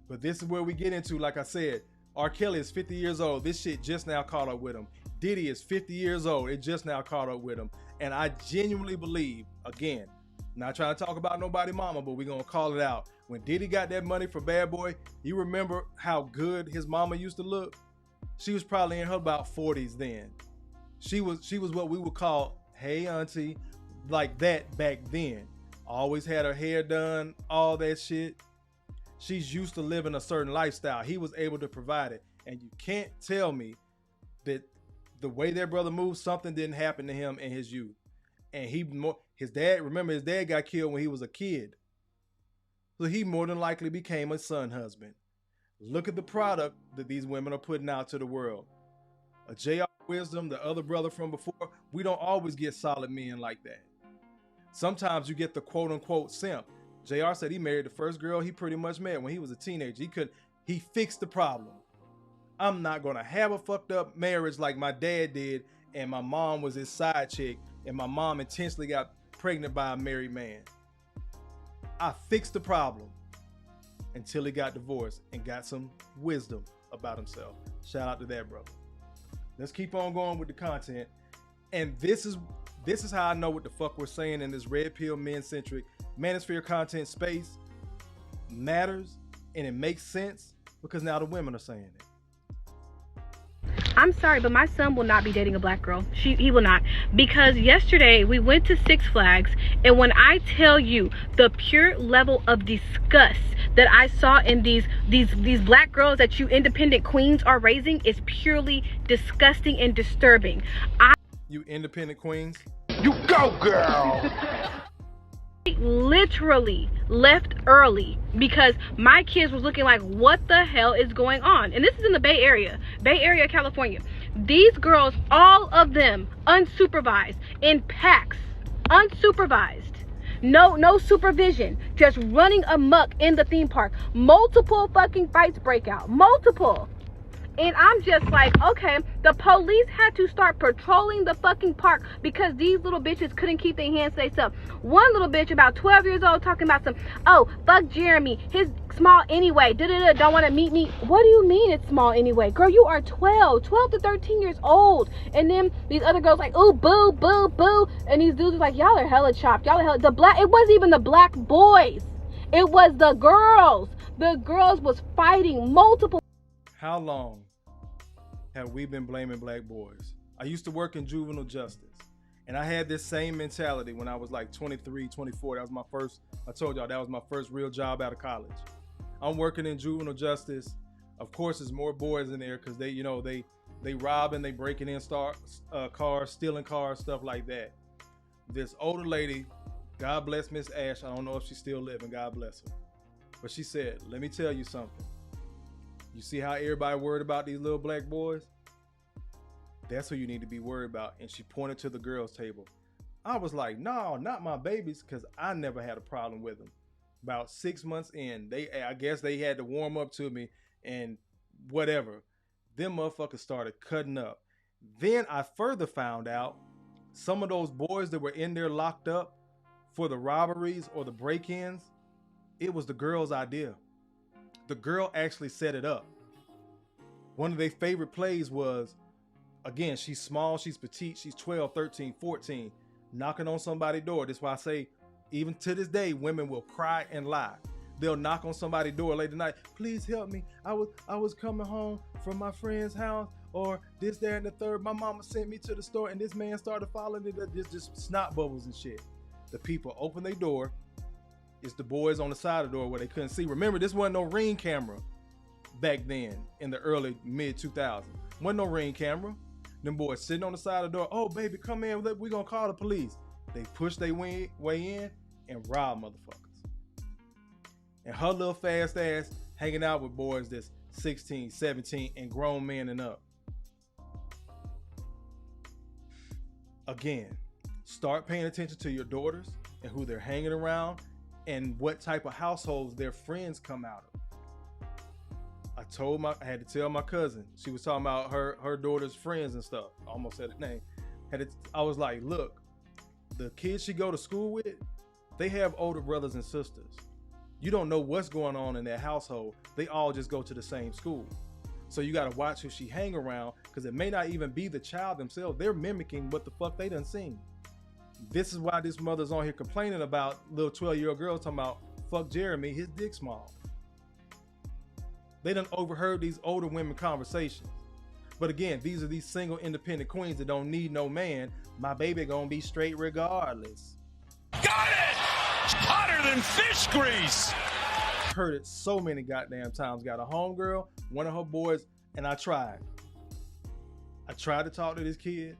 But this is where we get into, like I said, R. Kelly is 50 years old. This shit just now caught up with him. Diddy is 50 years old. It just now caught up with him. And I genuinely believe, again, not trying to talk about nobody mama, but we're going to call it out. When Diddy got that money for Bad Boy, you remember how good his mama used to look? She was probably in her about 40s then. She was what we would call, hey auntie, like that back then. Always had her hair done, all that shit. She's used to living a certain lifestyle. He was able to provide it. And you can't tell me that the way their brother moved, something didn't happen to him in his youth. And his dad got killed when he was a kid. So he more than likely became a son husband. Look at the product that these women are putting out to the world. A J.R. Wisdom, the other brother from before, we don't always get solid men like that. Sometimes you get the quote unquote simp. J.R. said he married the first girl he pretty much met when he was a teenager. He fixed the problem. I'm not gonna have a fucked up marriage like my dad did, and my mom was his side chick, and my mom intentionally got pregnant by a married man. I fixed the problem until he got divorced and got some wisdom about himself. Shout out to that brother. Let's keep on going with the content. And this is how I know what the fuck we're saying in this red pill men-centric manosphere content space matters, and it makes sense because now the women are saying it. I'm sorry, but my son will not be dating a black girl. He will not. Because yesterday we went to Six Flags, and when I tell you the pure level of disgust that I saw in these black girls that you independent queens are raising is purely disgusting and disturbing. You independent queens? You go, girl! Literally left early because my kids was looking like, what the hell is going on? And this is in the Bay Area, California. These girls, all of them unsupervised, in packs, unsupervised, no supervision, just running amok in the theme park. Multiple fucking fights break out, multiple. And I'm just like, okay, the police had to start patrolling the fucking park because these little bitches couldn't keep their hands to themselves. One little bitch about 12 years old talking about some, oh, fuck Jeremy, his small anyway, don't want to meet me. What do you mean it's small anyway? Girl, you are 12 to 13 years old. And then these other girls like, ooh, boo, boo, boo. And these dudes are like, y'all are hella chopped. Y'all are hella, it wasn't even the black boys. It was the girls. The girls was fighting multiple. How long have we been blaming black boys? I used to work in juvenile justice, and I had this same mentality when I was like 23, 24. That was my first, I told y'all, that was my first real job out of college. I'm working in juvenile justice. Of course, there's more boys in there because they robbing, they breaking in cars, stealing cars, stuff like that. This older lady, God bless Miss Ash, I don't know if she's still living, God bless her. But she said, let me tell you something. You see how everybody worried about these little black boys? That's who you need to be worried about. And she pointed to the girls' table. I was like, no, not my babies, because I never had a problem with them. About 6 months in, I guess they had to warm up to me and whatever. Them motherfuckers started cutting up. Then I further found out some of those boys that were in there locked up for the robberies or the break-ins, it was the girl's idea. The girl actually set it up. One of their favorite plays was, again, she's small, she's petite, she's 12, 13, 14, knocking on somebody's door. That's why I say, even to this day, women will cry and lie. They'll knock on somebody's door late at night. Please help me. I was coming home from my friend's house, or this, that, and the third. My mama sent me to the store, and this man started following it. Just snot bubbles and shit. The people open their door. It's the boys on the side of the door where they couldn't see. Remember, this wasn't no Ring camera back then in the early mid 2000s. Wasn't no Ring camera. Them boys sitting on the side of the door. Oh, baby, come in. We're going to call the police. They push their way in and rob motherfuckers. And her little fast ass hanging out with boys that's 16, 17, and grown men and up. Again, start paying attention to your daughters and who they're hanging around and what type of households their friends come out of. I had to tell my cousin. She was talking about her daughter's friends and stuff. I almost said her name. I was like, look, the kids she go to school with, they have older brothers and sisters. You don't know what's going on in their household. They all just go to the same school. So you got to watch who she hang around, because it may not even be the child themselves. They're mimicking what the fuck they done seen. This is why this mother's on here complaining about little 12-year-old girls talking about, fuck Jeremy, his dick small. They done overheard these older women conversations. But again, these are these single independent queens that don't need no man. My baby gonna be straight regardless. Got it! Hotter than fish grease. Heard it so many goddamn times. Got a homegirl, one of her boys, and I tried to talk to this kid.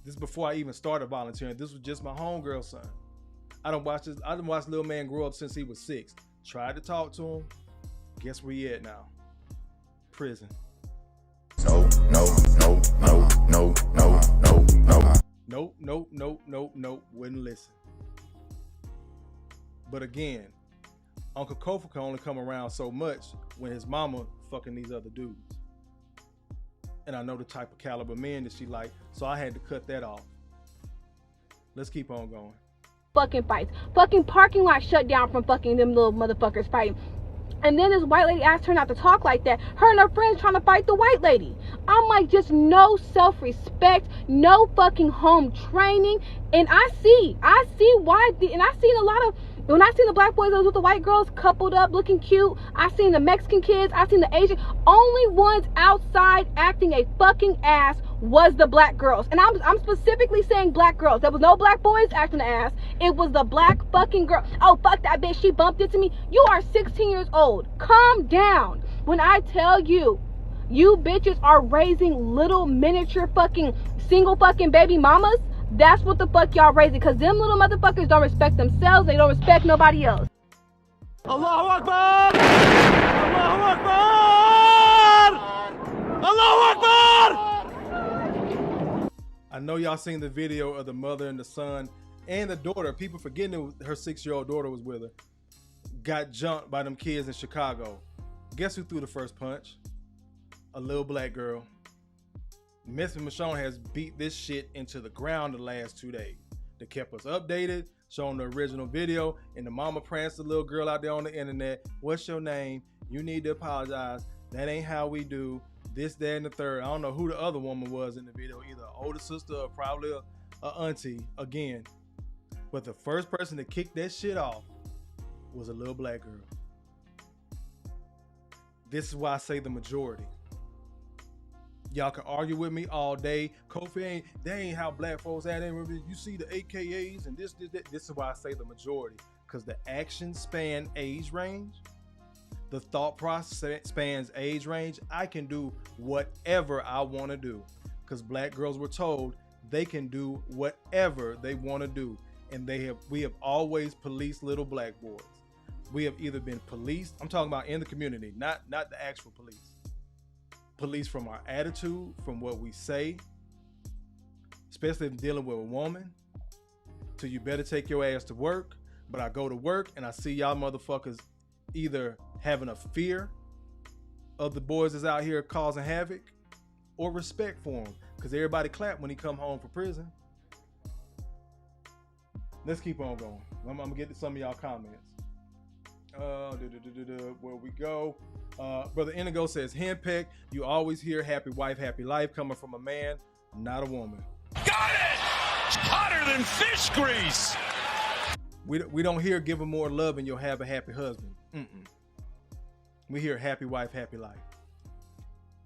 This is before I even started volunteering. This was just my homegirl's son. I done watched little man grow up since he was 6. Tried to talk to him. Guess where he at now? Prison. Nope. Wouldn't listen. But again, Uncle Kofa can only come around so much when his mama fucking these other dudes. And I know the type of caliber men that she like, so I had to cut that off. Let's keep on going. Fucking fights. Fucking parking lot shut down from fucking them little motherfuckers fighting. And then this white lady asked her not to talk like that. Her and her friends trying to fight the white lady. I'm like, just no self-respect, no fucking home training. And I see why, and I seen a lot of, when I seen the black boys with the white girls coupled up looking cute, I seen the Mexican kids, I seen the Asian, only ones outside acting a fucking ass was the black girls. And I'm specifically saying black girls. There was no black boys acting an ass. It was the black fucking girl. Oh, fuck that bitch, she bumped into me. You are 16 years old. Calm down. When I tell you, you bitches are raising little miniature fucking single fucking baby mamas, that's what the fuck y'all raising. Because them little motherfuckers don't respect themselves. They don't respect nobody else. Allahu Akbar! Allahu Akbar! Allahu Akbar! I know y'all seen the video of the mother and the son and the daughter. People forgetting her 6-year-old daughter was with her. Got jumped by them kids in Chicago. Guess who threw the first punch? A little black girl. Miss Michonne has beat this shit into the ground the last 2 days. They kept us updated, showing the original video, and the mama pranced the little girl out there on the internet. What's your name? You need to apologize. That ain't how we do. This, that, and the third. I don't know who the other woman was in the video, either an older sister or probably a auntie again. But the first person to kick that shit off was a little black girl. This is why I say the majority. Y'all can argue with me all day. Kofi that ain't how black folks act. You see the AKAs and this. This is why I say the majority. Because the actions span age range. The thought process spans age range. I can do whatever I want to do. Because black girls were told they can do whatever they want to do. And we have always policed little black boys. We have either been policed, I'm talking about in the community, not the actual police. Police from our attitude, from what we say, especially if dealing with a woman, to you better take your ass to work. But I go to work and I see y'all motherfuckers either having a fear of the boys that's out here causing havoc or respect for them, because everybody clap when he come home from prison. Let's keep on going. I'm gonna get to some of y'all comments. Where we go. Brother Indigo says, henpeck, you always hear happy wife, happy life coming from a man, not a woman. Got it! Hotter than fish grease. We don't hear give him more love and you'll have a happy husband. We hear happy wife, happy life.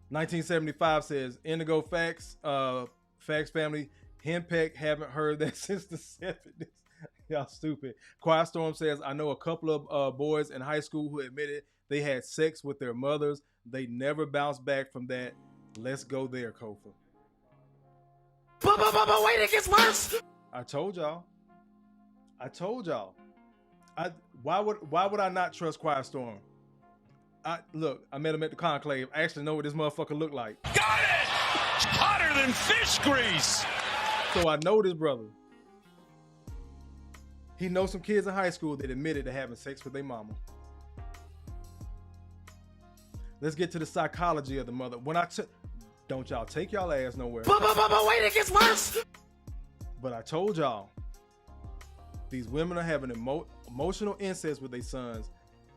1975 says, Indigo facts, facts family, henpeck, haven't heard that since the 70s. Y'all stupid. Quiet Storm says, I know a couple of boys in high school who admitted they had sex with their mothers. They never bounced back from that. Let's go there, Kofa. Wait, it gets worse. I told y'all. Why would I not trust Quiet Storm? Look, I met him at the conclave. I actually know what this motherfucker looked like. Got it! Hotter than fish grease. So I know this brother. He knows some kids in high school that admitted to having sex with their mama. Let's get to the psychology of the mother. Don't y'all take y'all ass nowhere. Wait, it gets worse. But I told y'all, these women are having emotional incest with their sons.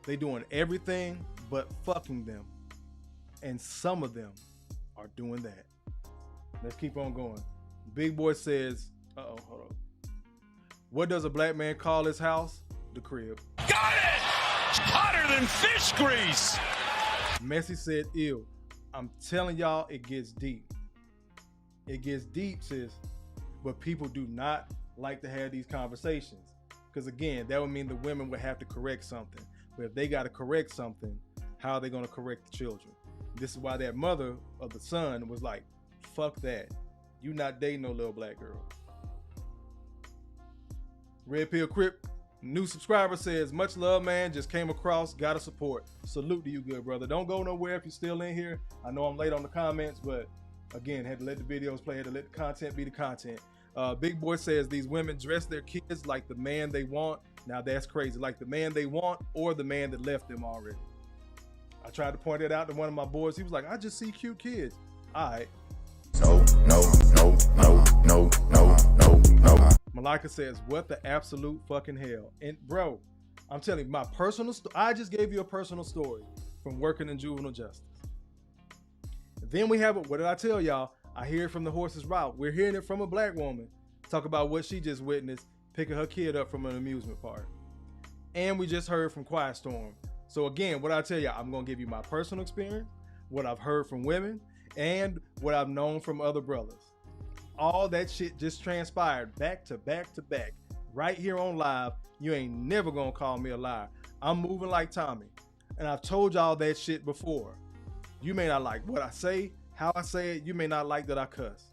They doing everything but fucking them. And some of them are doing that. Let's keep on going. Big Boy says, hold on. What does a black man call his house? The crib. Got it! Hotter than fish grease. Messi said, ew. I'm telling y'all, it gets deep. It gets deep, sis. But people do not like to have these conversations. Because again, that would mean the women would have to correct something. But if they got to correct something, how are they going to correct the children? This is why that mother of the son was like, fuck that. You not dating no little black girl. Red Pill Crip, new subscriber says, much love, man. Just came across, gotta support. Salute to you, good brother. Don't go nowhere if you're still in here. I know I'm late on the comments, but again, had to let the videos play, had to let the content be the content. Big Boy says, these women dress their kids like the man they want. Now that's crazy. Like the man they want or the man that left them already. I tried to point it out to one of my boys. He was like, I just see cute kids. All right. No. Malika says, what the absolute fucking hell? And bro, I'm telling you, my personal I just gave you a personal story from working in juvenile justice. Then we have it. What did I tell y'all? I hear it from the horse's mouth. We're hearing it from a black woman talk about what she just witnessed, picking her kid up from an amusement park. And we just heard from Quiet Storm. So again, what I tell y'all, I'm going to give you my personal experience, what I've heard from women, and what I've known from other brothers. All that shit just transpired back to back to back right here on live. You ain't never gonna call me a liar. I'm moving like Tommy, and I've told y'all that shit before. You may not like what I say, how I say it. You may not like that I cuss.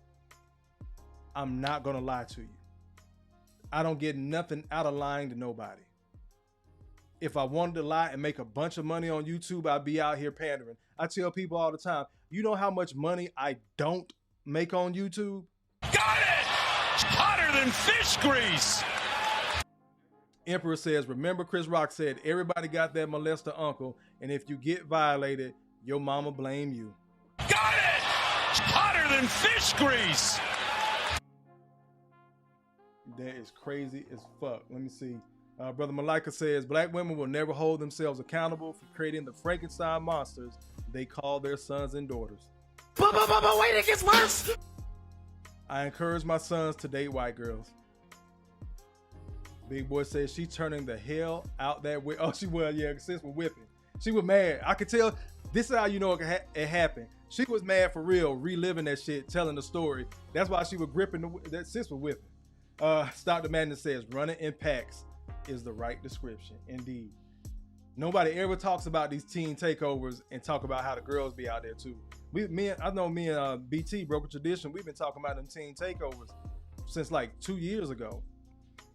I'm not gonna lie to you. I don't get nothing out of lying to nobody. If I wanted to lie and make a bunch of money on YouTube, I'd be out here pandering. I tell people all the time, you know how much money I don't make on YouTube? Got it! Hotter than fish grease! Emperor says, remember Chris Rock said, everybody got that molester uncle, and if you get violated, your mama blame you. Got it! Hotter than fish grease! That is crazy as fuck. Let me see. Brother Malika says, black women will never hold themselves accountable for creating the Frankenstein monsters they call their sons and daughters. But wait, it gets worse! I encourage my sons to date white girls. Big Boy says she turning the hell out that way. Oh, she was, yeah, sis was whipping. She was mad. I could tell. This is how you know it happened. She was mad for real, reliving that shit, telling the story. That's why she was gripping that sis was whipping. Stop the Madness says, running in packs is the right description. Indeed. Nobody ever talks about these teen takeovers and talk about how the girls be out there too. I know me and BT, Broken Tradition, we've been talking about them teen takeovers since like 2 years ago.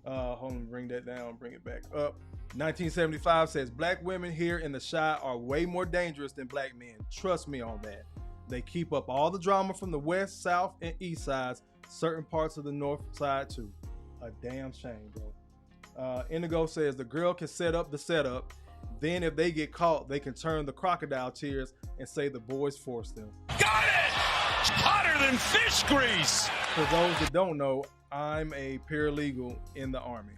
Hold on, bring that down, bring it back up. 1975 says, black women here in the Chi are way more dangerous than black men. Trust me on that. They keep up all the drama from the west, south, and east sides, certain parts of the north side too. A damn shame, bro. Indigo says, the girl can set up the setup. Then if they get caught, they can turn the crocodile tears and say the boys forced them. Got it! Hotter than fish grease! For those that don't know, I'm a paralegal in the Army.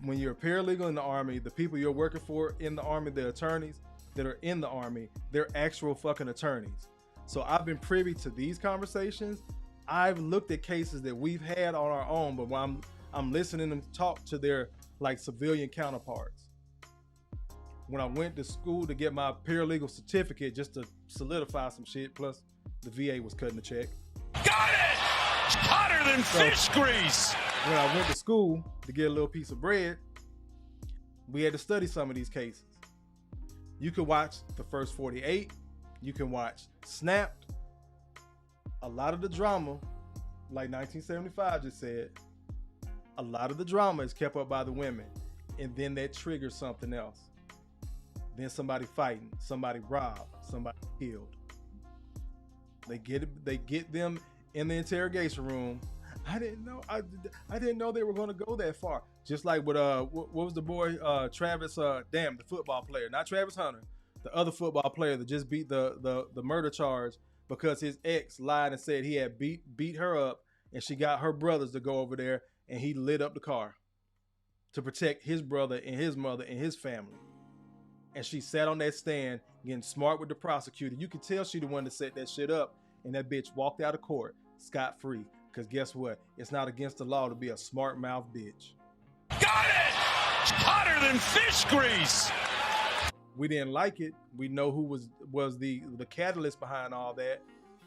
When you're a paralegal in the Army, the people you're working for in the Army, the attorneys that are in the Army, they're actual fucking attorneys. So I've been privy to these conversations. I've looked at cases that we've had on our own, but when I'm listening to them talk to their like civilian counterparts. When I went to school to get my paralegal certificate just to solidify some shit, plus the VA was cutting the check. Got it! Hotter than fish grease! When I went to school to get a little piece of bread, we had to study some of these cases. You can watch the first 48. You can watch Snapped. A lot of the drama, like 1975 just said, a lot of the drama is kept up by the women, and then that triggers something else. Then somebody fighting, somebody robbed, somebody killed. They get them in the interrogation room. I didn't know they were going to go that far. Just like with what was the boy Travis? The football player, not Travis Hunter, the other football player that just beat the murder charge because his ex lied and said he had beat her up, and she got her brothers to go over there, and he lit up the car to protect his brother and his mother and his family. And she sat on that stand getting smart with the prosecutor. You could tell she the one that set that shit up, and that bitch walked out of court scot-free. Because guess what? It's not against the law to be a smart mouth bitch. Got it! Hotter than fish grease! We didn't like it. We know who was the catalyst behind all that.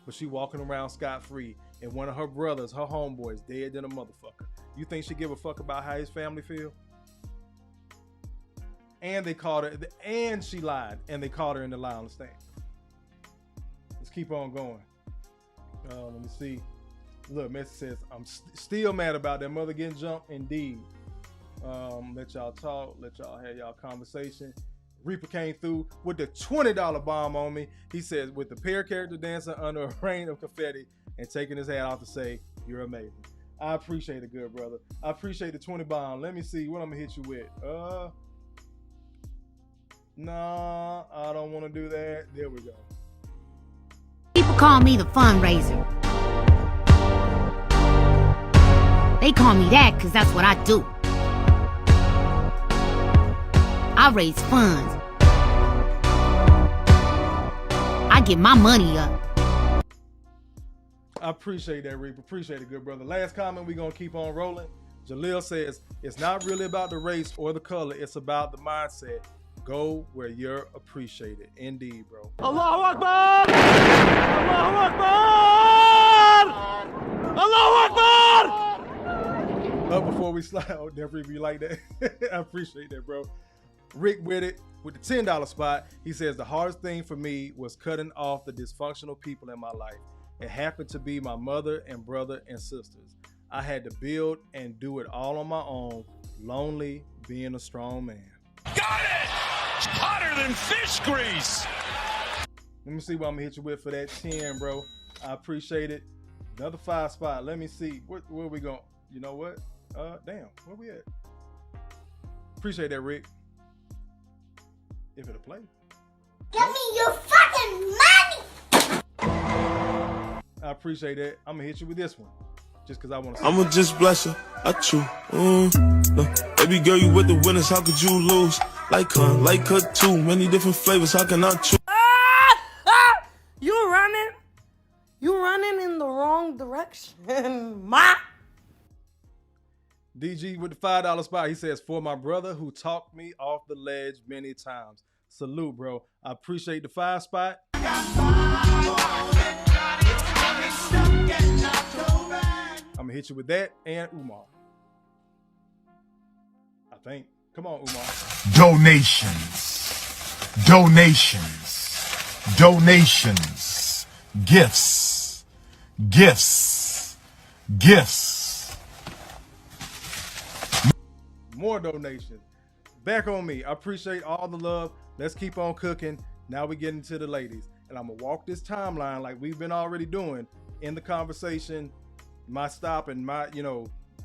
But she walking around scot-free, and one of her brothers, her homeboys, dead than a motherfucker. You think she give a fuck about how his family feel? And they called her, and she lied, and they called her in the lie on the stand. Let's keep on going. Let me see. Look, message says, I'm still mad about that mother getting jumped. Indeed. Let y'all talk. Let y'all have y'all conversation. Reaper came through with the $20 bomb on me. He says, with the pair character dancing under a rain of confetti and taking his hat off to say, you're amazing. I appreciate it, good brother. I appreciate the 20 bomb. Let me see what I'm gonna hit you with. Nah, I don't want to do that. There we go. People call me the fundraiser. They call me that because that's what I do. I raise funds. I get my money up. I appreciate that, Reaper. Appreciate it, good brother. Last comment, we're going to keep on rolling. Jalil says, it's not really about the race or the color. It's about the mindset. Go where you're appreciated. Indeed, bro. Allahu Akbar! Allahu Akbar! Allahu Akbar! Up before we slide. Oh, never be like that. I appreciate that, bro. Rick with it with the $10 spot. He says the hardest thing for me was cutting off the dysfunctional people in my life. It happened to be my mother and brother and sisters. I had to build and do it all on my own. Lonely, being a strong man. Got it! It's hotter than fish grease. Let me see what I'm gonna hit you with for that 10, bro. I appreciate it. Another 5 spot. Let me see. Where we going? You know what? Damn, where we at? Appreciate that, Rick. If it'll play. Give me your fucking money! I appreciate that. I'm gonna hit you with this one. Just cause I want to. I'ma just bless her. I chew. Baby girl, you with the winners. How could you lose? Like her too. Many different flavors. How can I choose? You running? You running in the wrong direction, ma. DG with the $5 spot. He says, for my brother who talked me off the ledge many times. Salute, bro. I appreciate the 5 spot. I'm gonna hit you with that and Umar. I think. Come on, Umar. Donations. Gifts. More donations. Back on me. I appreciate all the love. Let's keep on cooking. Now we get into the ladies. And I'm gonna walk this timeline like we've been already doing in the conversation. My stop and my,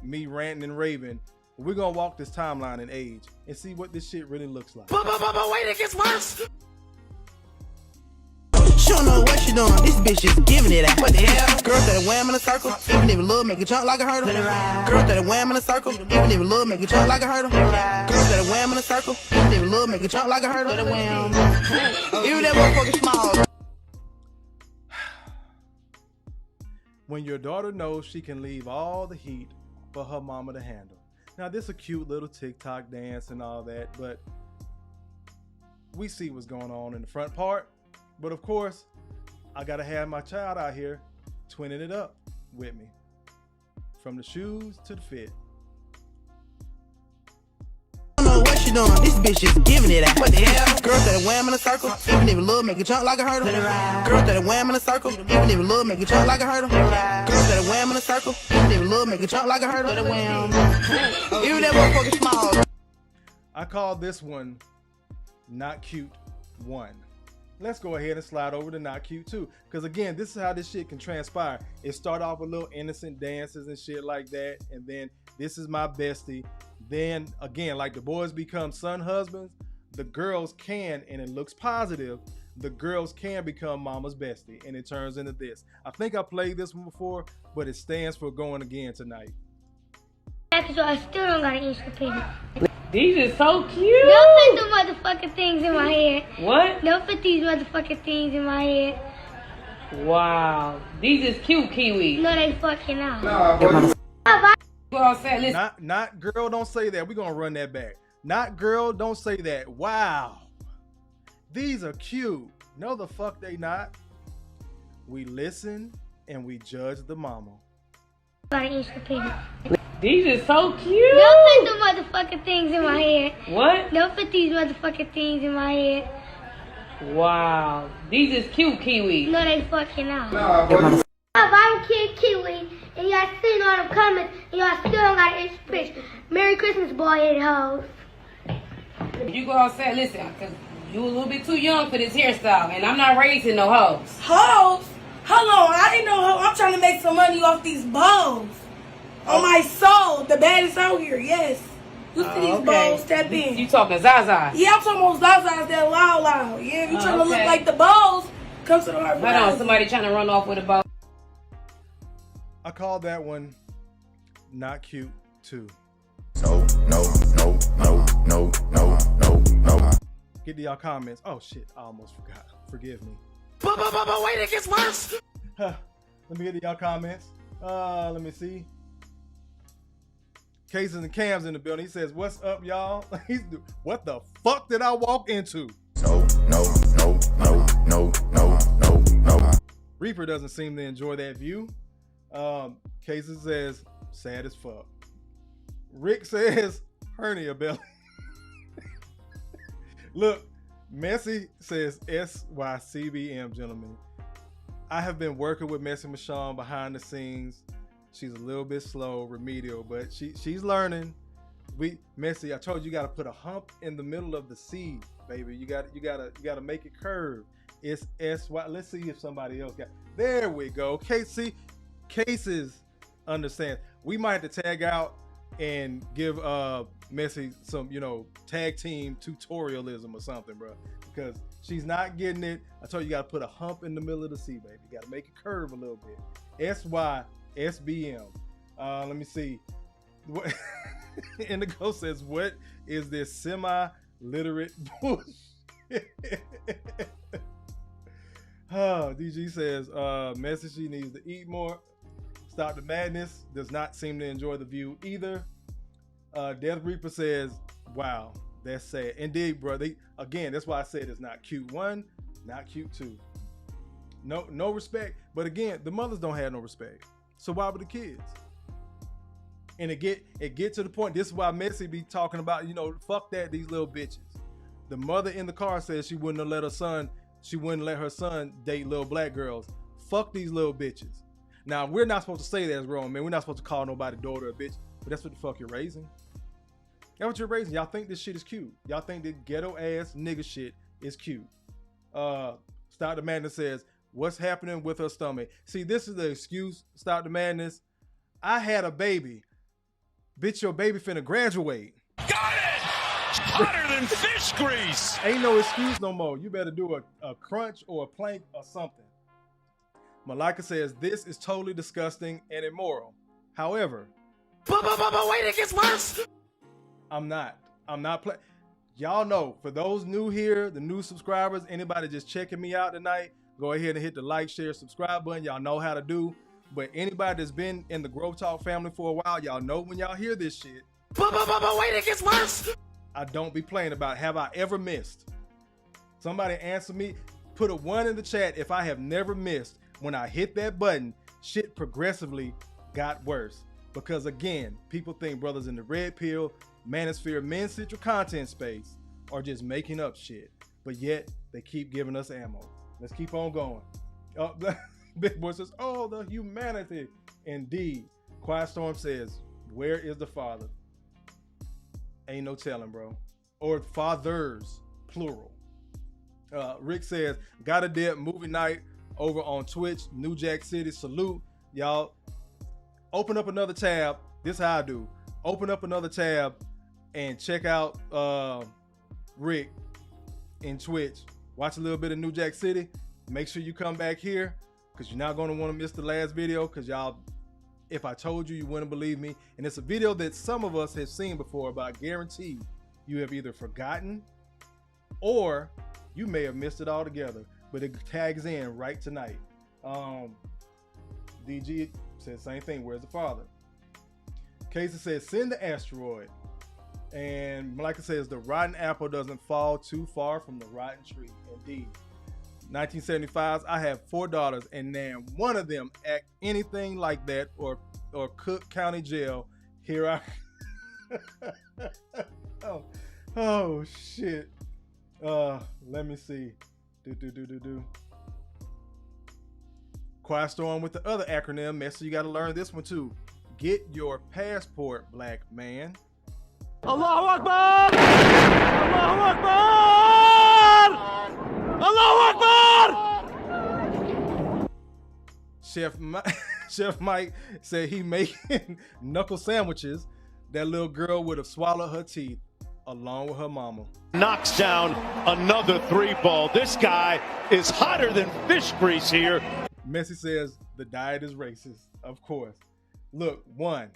me ranting and raving. We're gonna walk this timeline in age and see what this shit really looks like. But wait, it gets worse. She don't know what she doing. This bitch just giving it out. What the hell? Girl that wham in a circle, even if love make a jump like a hurdle. Girl that wham in a circle, even if love make a jump like a hurdle. Girl that wham in a circle, even if love make a jump like a hurdle. Even that motherfucker small. When your daughter knows she can leave all the heat for her mama to handle. Now this a cute little TikTok dance and all that, but we see what's going on in the front part. But of course, I gotta have my child out here twinning it up with me. From the shoes to the fit. I don't know what she doing. This bitch just giving it out. What the hell? Girl that wham in a circle, even if love make a jump like a hurdle. Girl that wham in a circle, even if love make a jump like a hurdle. Girl that wham in a circle, even if love make a jump like a hurdle. Even that motherfucker small. I call this one Not Cute 1. Let's go ahead and slide over to Not Cute 2. Because again, this is how this shit can transpire. It start off with little innocent dances and shit like that. And then this is my bestie. Then again, like the boys become son husbands, the girls can, and it looks positive, the girls can become mama's bestie. And it turns into this. I think I played this one before, but it stands for going again tonight. So I still don't got an inch to pin. These are so cute. Don't put the motherfucking things in my head. What? Don't put these motherfucking things in my head. Wow. These is cute kiwis. No, they fucking out. Not girl, don't say that. We're gonna run that back. Not girl, don't say that. Wow. These are cute. No, the fuck they not. We listen and we judge the mama. These are so cute. Don't put the motherfucking things in my head. What? Don't put these motherfucking things in my head. Wow. These is cute, Kiwi. No, they fucking not. If I'm Kid Kiwi and y'all seen all them comments and y'all still don't got an inch pitch, Merry Christmas, boy-headed hoes. You go outside, listen, because you a little bit too young for this hairstyle, and I'm not raising no hoes. Hoes? Hold on, I ain't no hoe. I'm trying to make some money off these bows. On my soul, the baddest out here, yes. You see these bows, step in. You talking Zaza? Yeah, I'm talking about Zazas that loud. Yeah, if you trying to look like the bows, come to the heart. Hold on, somebody trying to run off with a bow. I call that one not cute too. No. Get to y'all comments. Oh shit, I almost forgot. Forgive me. But wait, it gets worse. Let me get to y'all comments. Let me see. Cases and Cam's in the building. He says, "What's up, y'all?" What the fuck did I walk into? No. Reaper doesn't seem to enjoy that view. Cases says, "Sad as fuck." Rick says, "Hernia belly." Look, Messy says, "SYCBM, gentlemen. I have been working with Messy Michonne behind the scenes. She's a little bit slow, remedial, but she's learning. Messy, I told you gotta put a hump in the middle of the C, baby. You gotta make it curve. It's SY. Let's see if somebody else got. There we go. Cases understand. We might have to tag out and give Messy some, tag team tutorialism or something, bro, because she's not getting it. I told you gotta put a hump in the middle of the C, baby. You gotta make it curve a little bit. SYSBM. Let me see. Indigo says, "What is this semi-literate bullshit?" DG says, "Message, she needs to eat more. Stop the madness. Does not seem to enjoy the view either." Death Reaper says, "Wow, that's sad." Indeed, bro. Again, that's why I said it's not cute. One, not cute two. No respect. But again, the mothers don't have no respect. So why would the kids? And it get to the point. This is why Messy be talking about, fuck that, these little bitches. The mother in the car says she wouldn't let her son date little black girls. Fuck these little bitches. Now, we're not supposed to say that as grown men. We're not supposed to call nobody daughter a bitch, but that's what the fuck you're raising. That's what you're raising. Y'all think this shit is cute. Y'all think that ghetto ass nigga shit is cute. Stop the Madness says, "What's happening with her stomach?" See, this is the excuse, Stop the Madness. I had a baby. Bitch, your baby finna graduate. Got it! Hotter than fish grease. Ain't no excuse no more. You better do a crunch or a plank or something. Malika says, "This is totally disgusting and immoral. However," But wait, it gets worse. I'm not playing. Y'all know, for those new here, the new subscribers, anybody just checking me out tonight, go ahead and hit the like, share, subscribe button. Y'all know how to do. But anybody that's been in the Growth Talk family for a while, y'all know when y'all hear this shit. But wait, it gets worse. I don't be playing about, have I ever missed? Somebody answer me. Put a 1 in the chat if I have never missed. When I hit that button, shit progressively got worse. Because again, people think brothers in the red pill, manosphere, men's central content space are just making up shit. But yet, they keep giving us ammo. Let's keep on going. Big Boy says, "Oh, the humanity." Indeed. Quiet Storm says, "Where is the father?" Ain't no telling, bro. Or fathers, plural. Rick says, "Got a dip movie night over on Twitch, New Jack City. Salute." Y'all, open up another tab. This is how I do. Open up another tab and check out Rick in Twitch. Watch a little bit of New Jack City. Make sure you come back here, because you're not going to want to miss the last video, because y'all, if I told you, you wouldn't believe me. And it's a video that some of us have seen before, but I guarantee you have either forgotten or you may have missed it altogether. But it tags in right tonight. DG says same thing. Where's the father? Casey says, "Send the asteroid." And like I says, the rotten apple doesn't fall too far from the rotten tree. Indeed. 1975, I have 4 daughters, and then one of them act anything like that or Cook County Jail. Here I oh shit. Let me see. Quiet storm with the other acronym. Messi, you got to learn this one too. Get your passport, black man. Allahu Akbar! Allahu Akbar! Allahu Akbar! Chef Mike said he making knuckle sandwiches. That little girl would have swallowed her teeth along with her mama. Knocks down another 3-ball. This guy is hotter than fish grease here. Messi says the diet is racist. Of course. Look, 1.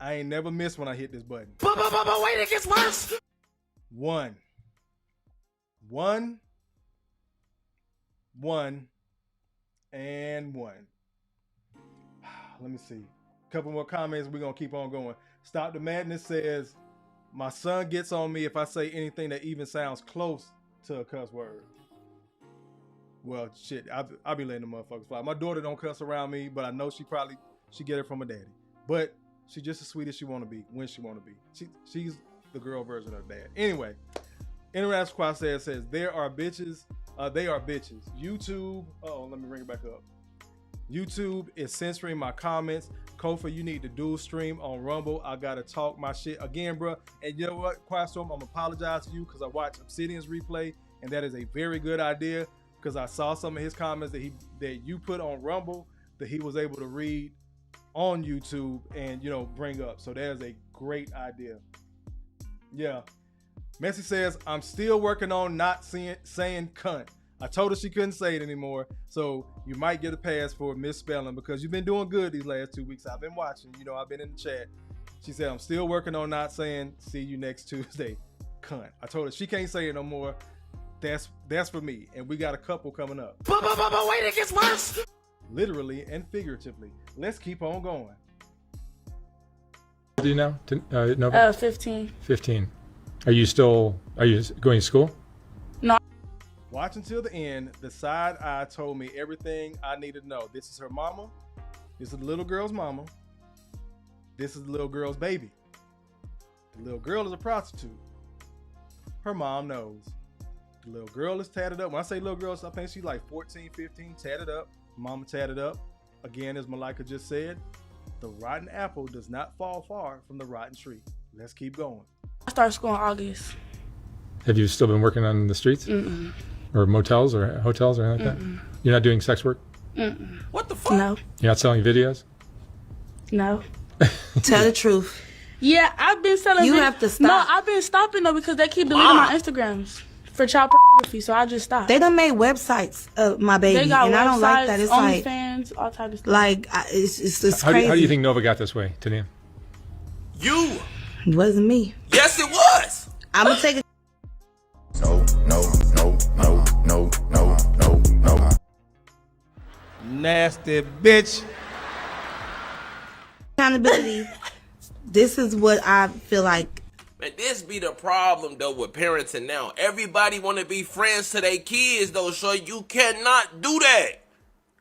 I ain't never missed when I hit this button. But wait, it gets worse. 1. And 1. Let me see. A couple more comments. We're going to keep on going. Stop the Madness says, my son gets on me if I say anything that even sounds close to a cuss word. Well, shit, I'll be letting the motherfuckers fly. My daughter don't cuss around me, but I know she get it from her daddy. But she's just as sweet as she want to be when she want to be. She's the girl version of dad. Anyway, Interactive Squad says there are bitches. They are bitches. YouTube. Let me bring it back up. YouTube is censoring my comments. Kofa, you need to dual stream on Rumble. I gotta talk my shit again, bro. And you know what, Quiet Storm, I'm gonna apologize to you because I watched Obsidian's replay, and that is a very good idea because I saw some of his comments that you put on Rumble that he was able to read on YouTube and bring up. So that is a great idea. Yeah. Messi says, I'm still working on not saying cunt. I told her she couldn't say it anymore, so you might get a pass for misspelling because you've been doing good these last 2 weeks. I've been watching, I've been in the chat. She said, I'm still working on not saying see you next Tuesday, cunt. I told her she can't say it no more. That's for me, and we got a couple coming up. But wait, it gets worse. Literally and figuratively. Let's keep on going. How old are you now? No. 15. 15. Are you going to school? No. Watch until the end. The side eye told me everything I needed to know. This is her mama. This is the little girl's mama. This is the little girl's baby. The little girl is a prostitute. Her mom knows. The little girl is tatted up. When I say little girl, I think she's like 14, 15, tatted up. Mama tatted up. Again, as Malika just said, the rotten apple does not fall far from the rotten tree. Let's keep going. I started school in August. Have you still been working on the streets? Mm-mm. Or motels or hotels or anything like that? You're not doing sex work? Mm-mm. What the fuck? No. You're not selling videos? No. Tell the truth. Yeah, I've been selling. You have to stop. No, I've been stopping though because they keep deleting my Instagrams for child pornography, so I just stopped. They done made websites of my baby, they got and I don't like that. It's like OnlyFans, all types of stuff. Like it's How crazy. do you think Nova got this way, Tania? You. It wasn't me. Yes, it was. I'm gonna take a. No. Nasty bitch. Accountability. This is what I feel like. Man, this be the problem though with parenting now. Everybody want to be friends to their kids though, so you cannot do that.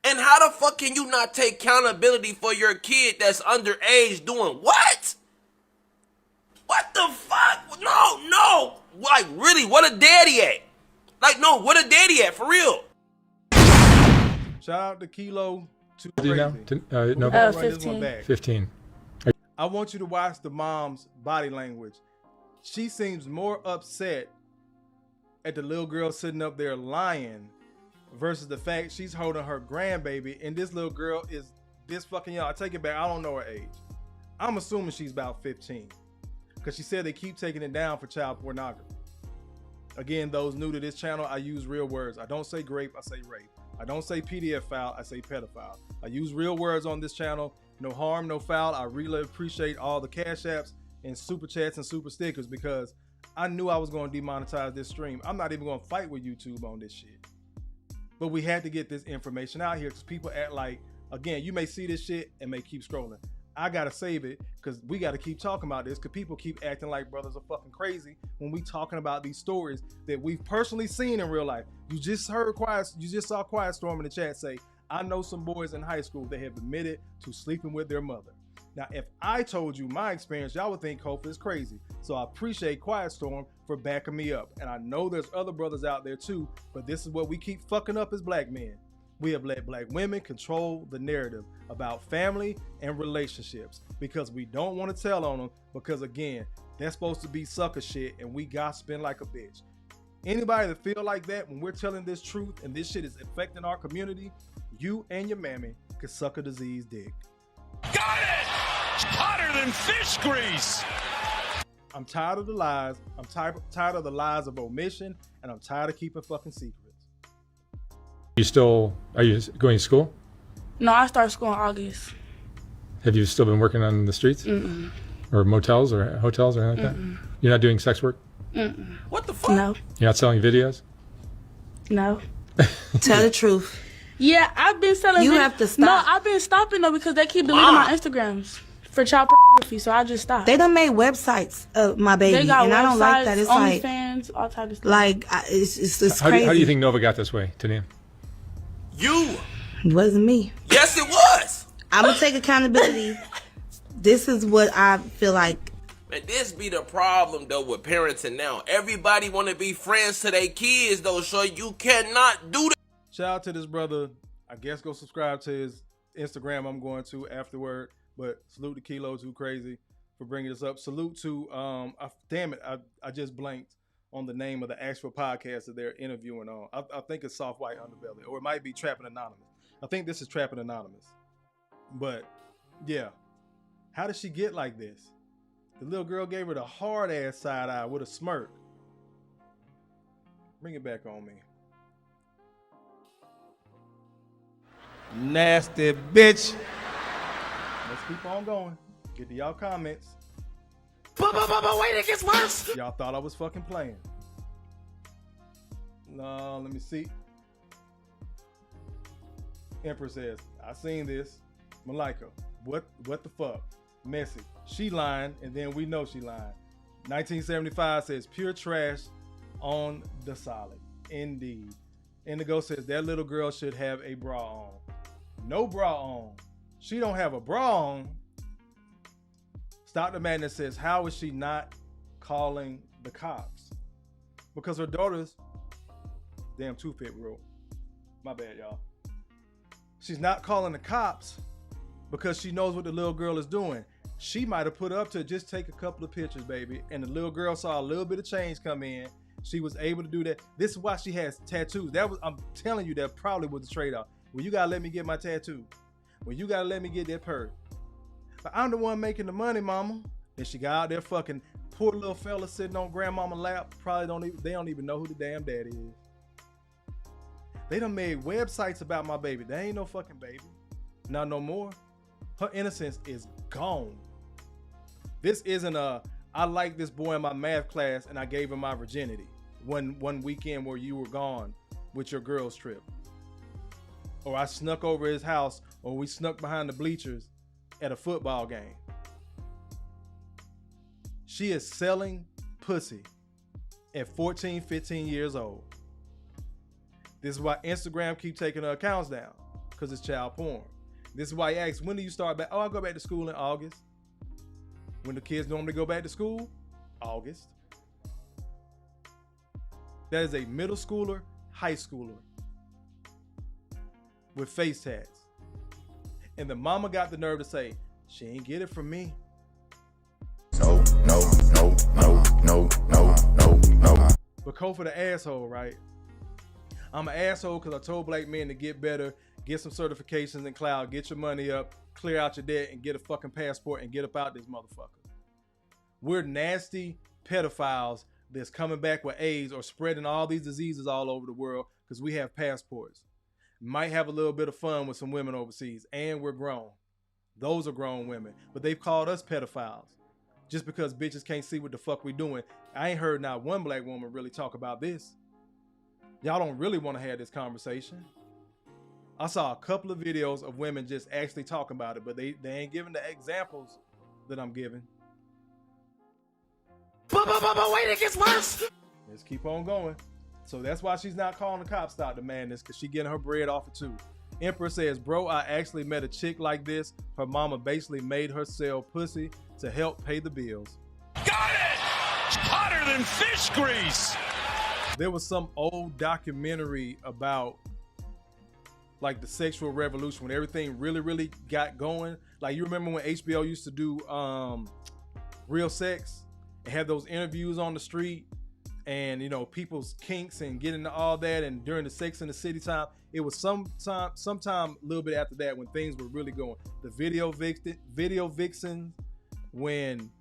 And how the fuck can you not take accountability for your kid that's underage doing what? What the fuck? No. Like really, what a daddy at? Like no, what a daddy at for real? Shout out to Kilo. How old are you now? No. 15. 15. I want you to watch the mom's body language. She seems more upset at the little girl sitting up there lying versus the fact she's holding her grandbaby, and this little girl is this fucking young. I take it back. I don't know her age. I'm assuming she's about 15 because she said they keep taking it down for child pornography. Again, those new to this channel, I use real words. I don't say grape, I say rape. I don't say pedophile, I say pedophile. I use real words on this channel. No harm, no foul. I really appreciate all the cash apps and super chats and super stickers because I knew I was going to demonetize this stream. I'm not even going to fight with YouTube on this shit. But we had to get this information out here because people act like, again, you may see this shit and may keep scrolling. I gotta save it because we gotta keep talking about this because people keep acting like brothers are fucking crazy when we talking about these stories that we've personally seen in real life. You just saw Quiet Storm in the chat say, I know some boys in high school that have admitted to sleeping with their mother. Now, if I told you my experience, y'all would think Kofi is crazy. So I appreciate Quiet Storm for backing me up. And I know there's other brothers out there too, but this is what we keep fucking up as black men. We have let black women control the narrative about family and relationships because we don't want to tell on them because, again, that's supposed to be sucker shit and we gossiping like a bitch. Anybody that feel like that when we're telling this truth and this shit is affecting our community, you and your mammy could suck a diseased dick. Got it! Hotter than fish grease! I'm tired of the lies. I'm tired of the lies of omission, and I'm tired of keeping fucking secrets. Are you going to school? No, I start school in August. Have you still been working on the streets? Mm-mm. Or motels or hotels or anything like that? You're not doing sex work? Mm-mm. What the fuck? No. You're not selling videos? No. Tell the truth. Yeah, I've been selling. You have to stop. No, I've been stopping though because they keep deleting my Instagrams for child pornography, so I just stopped. They done made websites of my baby, they got and I don't like that. It's like OnlyFans, all types of stuff. Like it's How crazy. do you think Nova got this way, Tania? You. It wasn't me. Yes, it was. I'm gonna take accountability. This is what I feel like. Man, this be the problem though with parenting now. Everybody want to be friends to their kids though, so you cannot do that. Shout out to this brother. I guess go subscribe to his Instagram. I'm going to afterward. But salute to Kilo Too Crazy for bringing this up. Salute to damn it, I just blanked on the name of the actual podcast that they're interviewing on. I think it's Soft White Underbelly, or it might be Trapping Anonymous. I think this is Trapping Anonymous. But yeah, how did she get like this? The little girl gave her the hard ass side eye with a smirk. Bring it back on me. Nasty bitch. Let's keep on going. Get to y'all comments. But wait, it gets worse. Y'all thought I was fucking playing. No, let me see. Empress says, I seen this. Malika, what the fuck? Messy. She lying, and then we know she lying. 1975 says, pure trash on the solid. Indeed. Indigo says, that little girl should have a bra on. No bra on. She don't have a bra on. Stop the Madness says, how is she not calling the cops? Because her daughter's damn toothpick rule. My bad, y'all. She's not calling the cops because she knows what the little girl is doing. She might have put up to just take a couple of pictures, baby, and the little girl saw a little bit of change come in. She was able to do that. This is why she has tattoos. I'm telling you, that probably was the trade-off. Well, you gotta let me get my tattoo. Well, you gotta let me get that purse. But I'm the one making the money, mama. And she got out there fucking poor little fella sitting on grandmama's lap. They don't even know who the damn daddy is. They done made websites about my baby. They ain't no fucking baby. Not no more. Her innocence is gone. This isn't I like this boy in my math class and I gave him my virginity. One weekend where you were gone with your girls trip. Or I snuck over his house, or we snuck behind the bleachers at a football game. She is selling pussy at 14, 15 years old. This is why Instagram keep taking her accounts down, because it's child porn. This is why you ask, when do you start back? Oh, I go back to school in August. When the kids normally go back to school? August. That is a middle schooler, high schooler with face tats. And the mama got the nerve to say, she ain't get it from me. No. But Kofi the asshole, right? I'm an asshole because I told black men to get better, get some certifications in cloud, get your money up, clear out your debt, and get a fucking passport and get up out this motherfucker. We're nasty pedophiles that's coming back with AIDS or spreading all these diseases all over the world because we have passports. Might have a little bit of fun with some women overseas, and we're grown. Those are grown women, but they've called us pedophiles just because bitches can't see what the fuck we doing. I ain't heard not one black woman really talk about this. Y'all don't really want to have this conversation. I saw a couple of videos of women just actually talking about it, but they ain't giving the examples that I'm giving. But wait, it gets worse. Let's keep on going. So that's why she's not calling the cops to demand this, because she getting her bread off it too. Emperor says, bro, I actually met a chick like this. Her mama basically made her sell pussy to help pay the bills. Got it! Hotter than fish grease. There was some old documentary about like the sexual revolution, when everything really got going. Like, you remember when HBO used to do Real Sex and have those interviews on the street, and you know, people's kinks and get into all that, and during the Sex in the City time, it was sometime a little bit after that when things were really going. The video vixens, when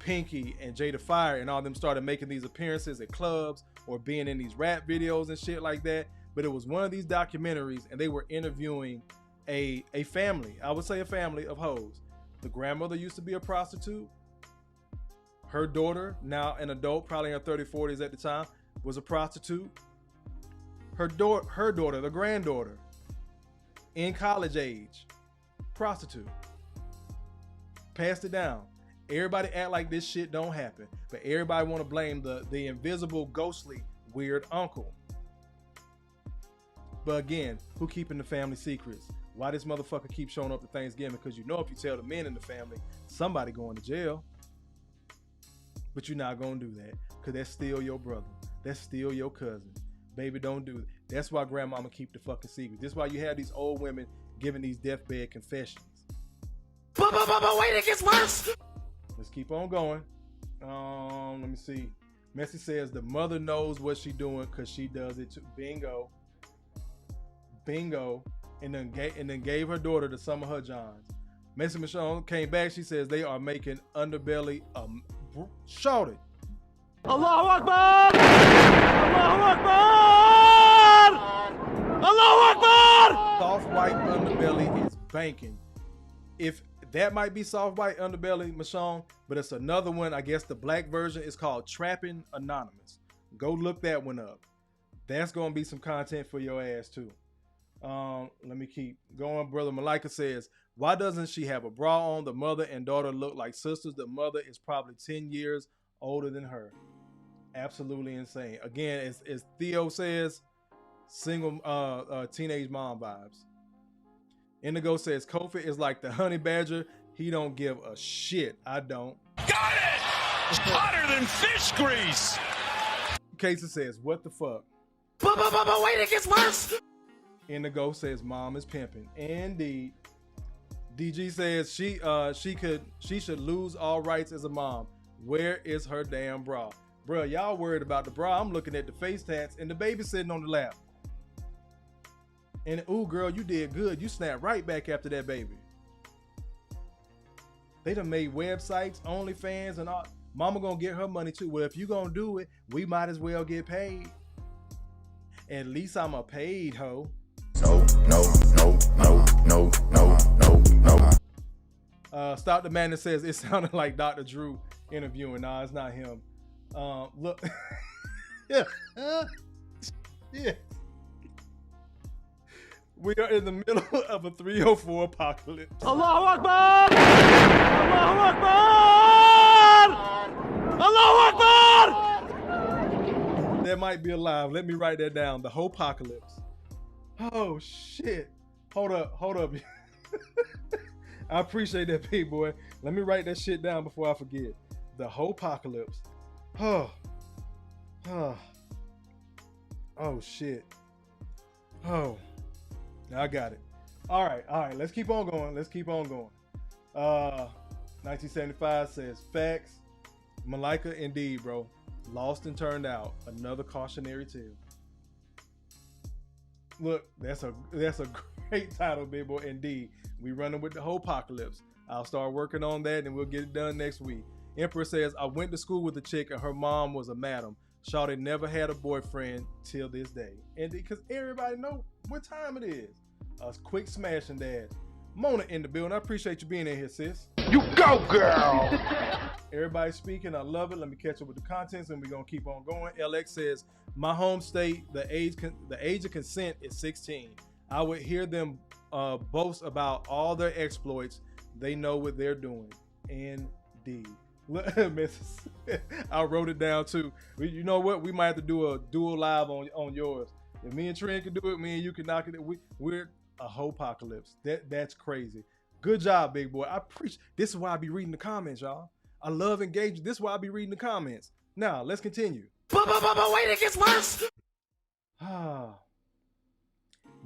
Pinky and Jada Fire and all them started making these appearances at clubs or being in these rap videos and shit like that. But it was one of these documentaries, and they were interviewing a family. I would say a family of hoes. The grandmother used to be a prostitute. Her daughter, now an adult, probably in her 30s, 40s at the time, was a prostitute. Her daughter, the granddaughter, in college age, prostitute. Passed it down. Everybody act like this shit don't happen, but everybody want to blame the invisible, ghostly, weird uncle. But again, who keeping the family secrets? Why this motherfucker keep showing up to Thanksgiving? Because you know if you tell the men in the family, somebody going to jail. But you're not going to do that, because that's still your brother. That's still your cousin. Baby, don't do it. That's why grandmama keep the fucking secret. This is why you have these old women giving these deathbed confessions. But wait, it gets worse. Let's keep on going. Let me see. Messi says the mother knows what she doing because she does it too. Bingo. And then gave her daughter to some of her johns. Messi Michonne came back. She says they are making underbelly shouted. Allahu Akbar! Allahu Akbar! Allahu Akbar! Soft white underbelly is banking. If that might be soft white underbelly, Michonne, but it's another one. I guess the black version is called Trapping Anonymous. Go look that one up. That's gonna be some content for your ass too. Let me keep going. Brother Malika says, why doesn't she have a bra on? The mother and daughter look like sisters. The mother is probably 10 years older than her. Absolutely insane. Again, as Theo says, single teenage mom vibes. Indigo says, Kofi is like the honey badger. He don't give a shit. I don't. Got it! Hotter than fish grease. Casey says, what the fuck? But wait, it gets worse. Indigo says, mom is pimping. Indeed. DG says she should lose all rights as a mom. Where is her damn bra? Bruh, y'all worried about the bra. I'm looking at the face tats and the baby sitting on the lap. And ooh, girl, you did good. You snapped right back after that baby. They done made websites, OnlyFans, and all. Mama gonna get her money too. Well, if you gonna do it, we might as well get paid. At least I'm a paid hoe. No. Stop the man that says it sounded like Dr. Drew interviewing. Nah, it's not him. Look. Yeah. We are in the middle of a 304 apocalypse. Allahu Akbar! Allahu Akbar! Allahu Akbar! That might be alive. Let me write that down. The whole apocalypse. Oh shit. Hold up. I appreciate that, big boy. Let me write that shit down before I forget. The whole apocalypse. Oh shit. Oh. I got it. All right. Let's keep on going. 1975 says, facts. Malika, indeed, bro. Lost and turned out. Another cautionary tale. Look, that's a great title, big boy. Indeed. We running with the whole apocalypse. I'll start working on that and we'll get it done next week. Emperor says, I went to school with a chick and her mom was a madam. Shawty never had a boyfriend till this day. And because everybody know what time it is. A quick smashing dad. Mona in the building. I appreciate you being in here, sis. You go, girl! Everybody speaking. I love it. Let me catch up with the contents and we're going to keep on going. LX says, my home state, the age of consent is 16. I would hear them boast about all their exploits. They know what they're doing. Indeed. Mrs. I wrote it down too. You know what? We might have to do a dual live on yours. If me and Trent can do it, me and you can knock it. We're a whole apocalypse. That's crazy. Good job, big boy. I appreciate. This is why I be reading the comments, y'all. I love engagement. This is why I be reading the comments. Now let's continue. Wait, it gets worse.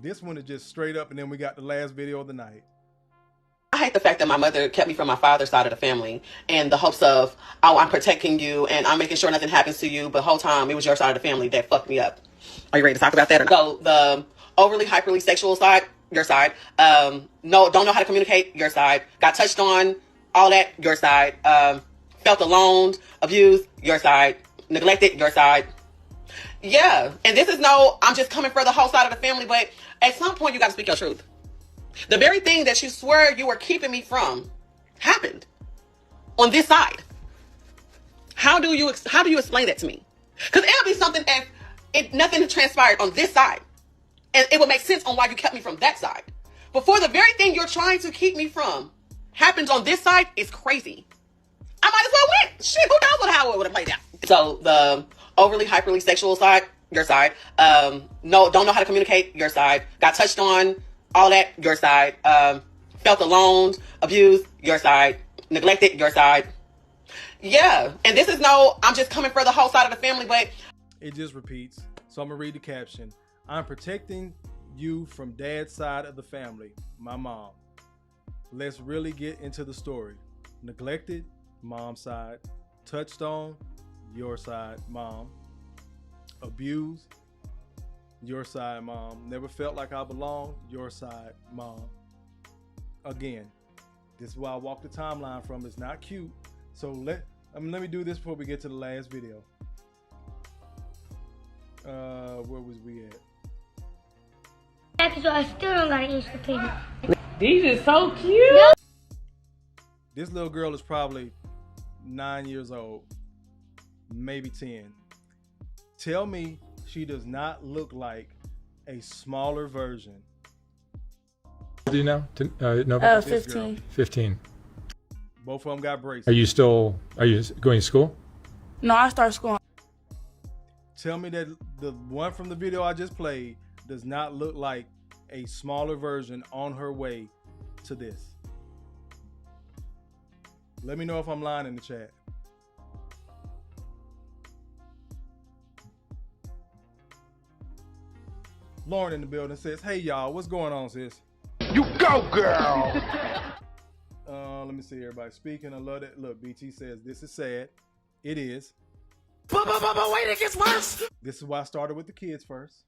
This one is just straight up, and then we got the last video of the night. I hate the fact that my mother kept me from my father's side of the family in the hopes of, oh, I'm protecting you and I'm making sure nothing happens to you. But the whole time it was your side of the family that fucked me up. Are you ready to talk about that? So the overly, hyperly sexual side, your side. Don't know how to communicate, your side. Got touched on, all that, your side. Felt alone, abused, your side. Neglected, your side. Yeah. And this is I'm just coming for the whole side of the family. But at some point you got to speak your truth. The very thing that you swear you were keeping me from happened on this side. How do you explain that to me? Because it'll be something if nothing transpired on this side, and it would make sense on why you kept me from that side. Before the very thing you're trying to keep me from happens on this side, is crazy. I might as well win. Shit, who knows how it would have played out? So the overly, hyperly sexual side, your side. Don't know how to communicate, your side. Got touched on, all that, your side. Felt alone, abused, your side. Neglected, your side. Yeah. And this is I'm just coming for the whole side of the family, but it just repeats. So I'm gonna read the caption. I'm protecting you from dad's side of the family, my mom. Let's really get into the story. Neglected, mom's side. Touched on, your side, mom. Abused, your side, mom. Never felt like I belonged, your side, mom. Again, this is where I walk the timeline from. It's not cute. So let me do this before we get to the last video. Where was we at? So I still don't got an inch to pin. These are so cute. This little girl is probably 9 years old, maybe 10. Tell me she does not look like a smaller version. How old are you now? No, 15. 15. Both of them got braces. Are you going to school? No, I started school. Tell me that the one from the video I just played does not look like a smaller version on her way to this. Let me know if I'm lying in the chat. Lauren in the building says, hey y'all, what's going on, sis? You go, girl. Let me see everybody speaking. I love that. Look, BT says, this is sad. It is. Wait, it gets worse. This is why I started with the kids first.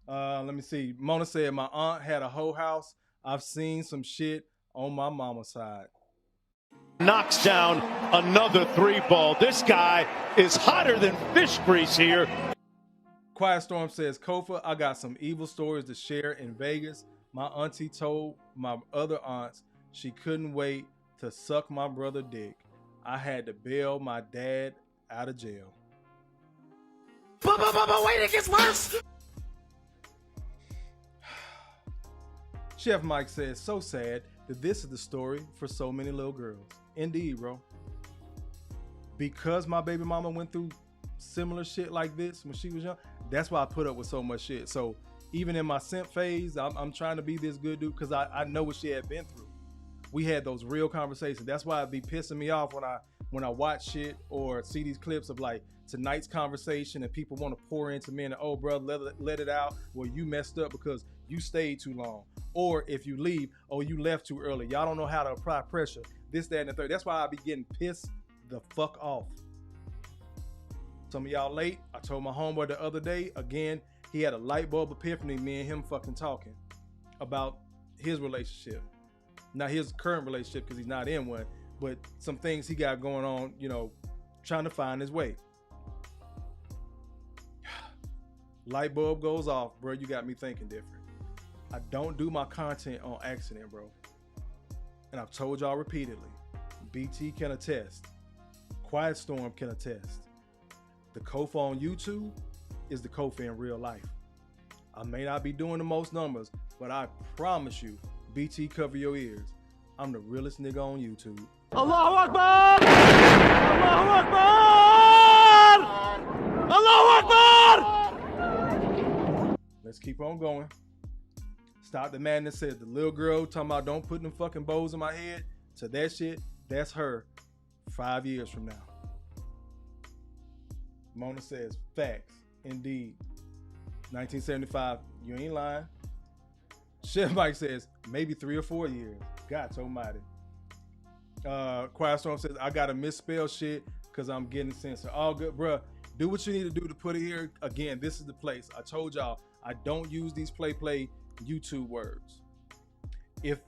Let me see. Mona said, my aunt had a whole house. I've seen some shit on my mama's side. Knocks down another 3-ball. This guy is hotter than fish grease here. Quiet Storm says, Kofa, I got some evil stories to share in Vegas. My auntie told my other aunts she couldn't wait to suck my brother dick. I had to bail my dad out of jail. Wait, it gets worse. Chef Mike says, so sad that this is the story for so many little girls. Indeed, bro. Because my baby mama went through similar shit like this when she was young, that's why I put up with so much shit. So even in my simp phase, I'm trying to be this good dude because I know what she had been through. We had those real conversations. That's why it'd be pissing me off when I watch shit or see these clips of like tonight's conversation and people want to pour into me and, oh brother, let it out. Well, you messed up because you stayed too long. Or if you leave, oh, you left too early. Y'all don't know how to apply pressure. This, that, and the third. That's why I be getting pissed the fuck off. Some of y'all late. I told my homeboy the other day, again, he had a light bulb epiphany, me and him fucking talking about his relationship. Not his current relationship because he's not in one, but some things he got going on, you know, trying to find his way. Light bulb goes off, bro. You got me thinking different. I don't do my content on accident, bro. And I've told y'all repeatedly, BT can attest. Quiet Storm can attest. The Kofa on YouTube is the Kofa in real life. I may not be doing the most numbers, but I promise you, BT, cover your ears. I'm the realest nigga on YouTube. Allahu Akbar! Allahu Akbar! Allahu Akbar! Let's keep on going. Stop the Madness says the little girl talking about don't put them fucking bows in my head. To that shit, that's her 5 years from now. Mona says, facts, indeed. 1975, you ain't lying. Chef Mike says, maybe 3 or 4 years. God almighty. Quiet Storm says, I gotta misspell shit because I'm getting censored. All good, bruh. Do what you need to do to put it here. Again, this is the place. I told y'all, I don't use these play YouTube words. If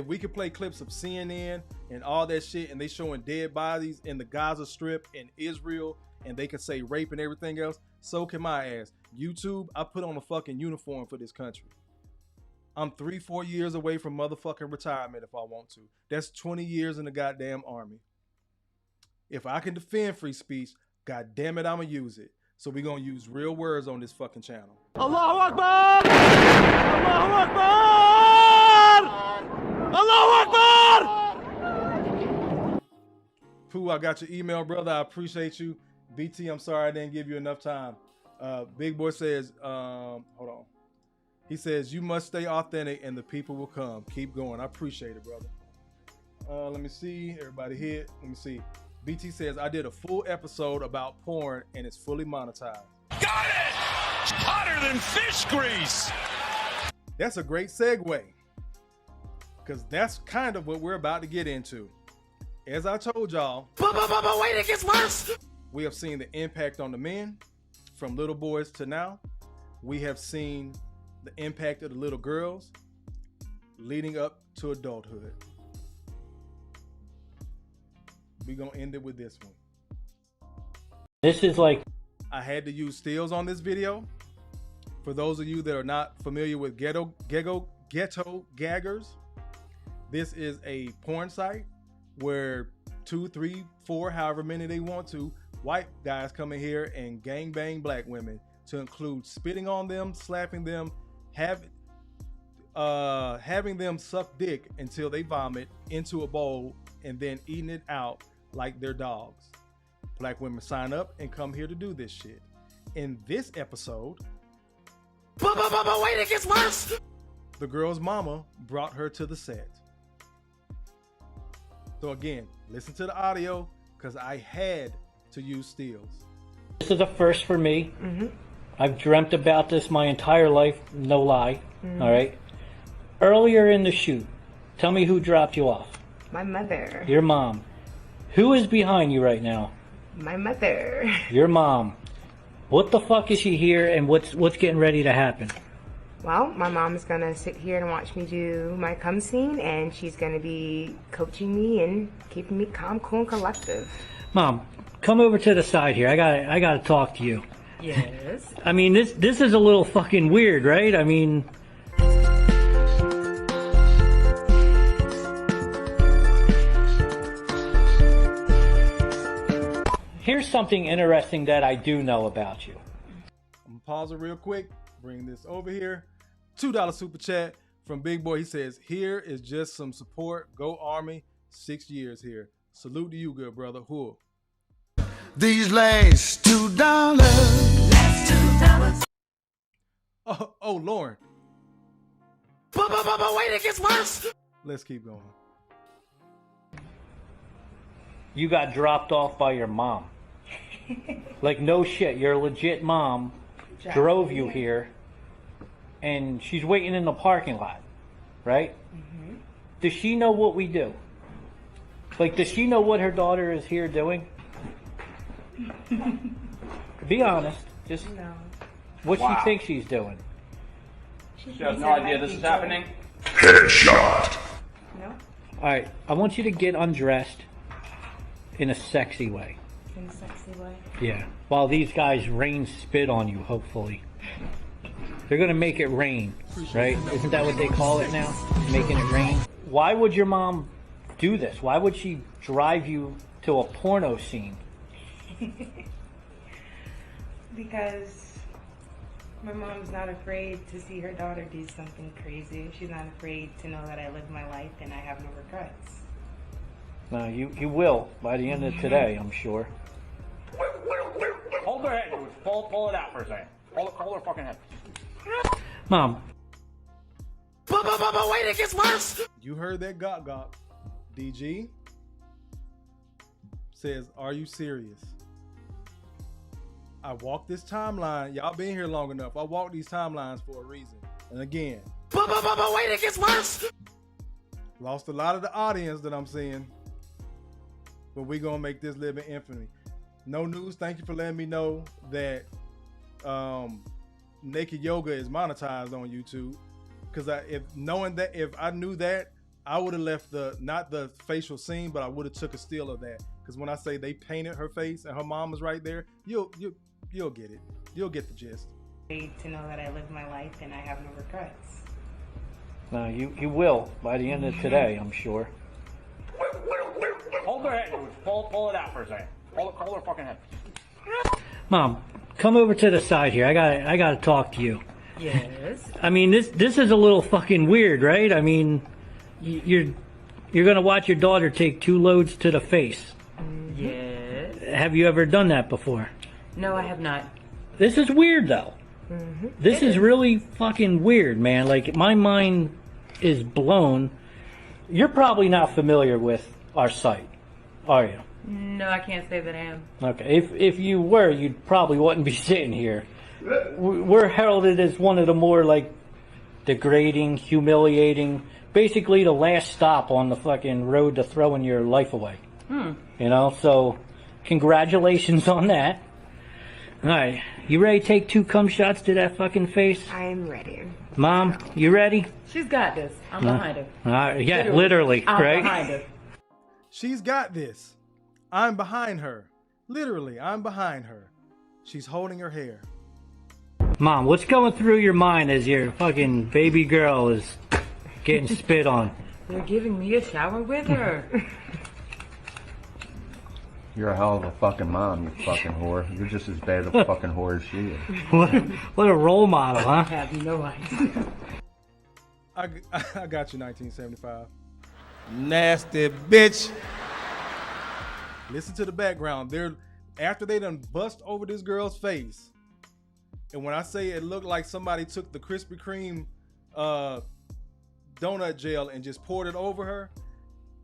we could play clips of CNN and all that shit, and they showing dead bodies in the Gaza Strip in Israel, and they can say rape and everything else, so can my ass. YouTube, I put on a fucking uniform for this country. I'm 3-4 years away from motherfucking retirement if I want to. That's 20 years in the goddamn army. If I can defend free speech, god damn it, I'ma use it. So we gonna use real words on this fucking channel. Allahu Akbar! Allahu Akbar! Allahu Akbar! Pooh, I got your email, brother. I appreciate you. BT, I'm sorry I didn't give you enough time. Big Boy says, hold on. He says, you must stay authentic and the people will come. Keep going. I appreciate it, brother. Let me see. Everybody hit. Let me see. BT says, I did a full episode about porn and it's fully monetized. Got it! Hotter than fish grease! That's a great segue. Because that's kind of what we're about to get into. As I told y'all, Wait, it gets worse! We have seen the impact on the men from little boys to now. We have seen the impact of the little girls leading up to adulthood. We're going to end it with this one. This is like... I had to use stills on this video. For those of you that are not familiar with ghetto gaggers, this is a porn site where 2, 3, 4, however many they want to, white guys come in here and gangbang black women, to include spitting on them, slapping them, having them suck dick until they vomit into a bowl and then eating it out like they're dogs. Black women sign up and come here to do this shit. In this episode, Wait, it gets worse! The girl's mama brought her to the set. So again, listen to the audio because I had to use stills. This is a first for me. I've dreamt about this my entire life, no lie. All right. Earlier in the shoot, tell me who dropped you off. My mother. Your mom. Who is behind you right now? My mother. Your mom. What the fuck is she here and what's getting ready to happen? Well, my mom is going to sit here and watch me do my cum scene, and she's going to be coaching me and keeping me calm, cool, and collective. Mom, come over to the side here. I gotta talk to you. Yes. I mean, this is a little fucking weird, right? I mean... Here's something interesting that I do know about you. I'm gonna pause it real quick, bring this over here. $2 super chat from Big Boy. He says, here is just some support. Go Army, 6 years here. Salute to you, good brother. Who? These last $2. Last $2. Oh, Lauren. Wait, it gets worse! Let's keep going. You got dropped off by your mom. Like, no shit, your legit mom drove you here, and she's waiting in the parking lot, right? Does she know what we do? Like, does she know what her daughter is here doing? Be honest. Just what she thinks she's doing. She has no idea this is happening. Headshot. No. Alright, I want you to get undressed in a sexy way. In a sexy way? Yeah. While these guys rain spit on you, hopefully. They're gonna make it rain, right? Isn't that what they call it now? Making it rain? Why would your mom do this? Why would she drive you to a porno scene? Because My mom's not afraid to see her daughter do something crazy. She's not afraid to know that I live my life and I have no regrets. No, you will by the end of today, I'm sure. Hold her head, dude. Pull it out for a second. Hold her fucking head. Mom. Wait, it gets worse. You heard that G.R.O.W.T.H. DG says, "Are you serious?" I walked this timeline. Y'all been here long enough. I walked these timelines for a reason. And again, wait, it gets worse. Lost a lot of the audience that I'm seeing. But we gonna make this live in infamy. No news. Thank you for letting me know that naked yoga is monetized on YouTube. Because if I knew that, I would have left not the facial scene, but I would have took a steal of that. Because when I say they painted her face and her mom was right there, you'll get it. You'll get the gist. To know that I live my life and I have no regrets. No, you will by the end of today, I'm sure. Hold her head, dude. Pull it out for a second. Hold her fucking head. Mom, come over to the side here. I gotta talk to you. Yes. I mean, this is a little fucking weird, right? I mean, you're gonna watch your daughter take 2 loads to the face. Yes. Have you ever done that before? No, I have not. This is weird, though. Mm-hmm. This is really fucking weird, man. Like, my mind is blown. You're probably not familiar with our site, are you? No, I can't say that I am. Okay, if you were, you probably wouldn't be sitting here. We're heralded as one of the more, like, degrading, humiliating, basically the last stop on the fucking road to throwing your life away. You know, so congratulations on that. All right, you ready to take 2 cum shots to that fucking face? I'm ready. Mom, you ready? She's got this. I'm behind her. Yeah, literally, I'm right? behind her. She's got this. I'm behind her. Literally, I'm behind her. She's holding her hair. Mom, what's going through your mind as your fucking baby girl is getting spit on? They're giving me a shower with her. You're a hell of a fucking mom, you fucking whore. You're just as bad a fucking whore as she is. What a role model, huh? I have no idea. I got you, 1975. Nasty bitch. Listen to the background. After they done bust over this girl's face, and when I say it looked like somebody took the Krispy Kreme donut gel and just poured it over her,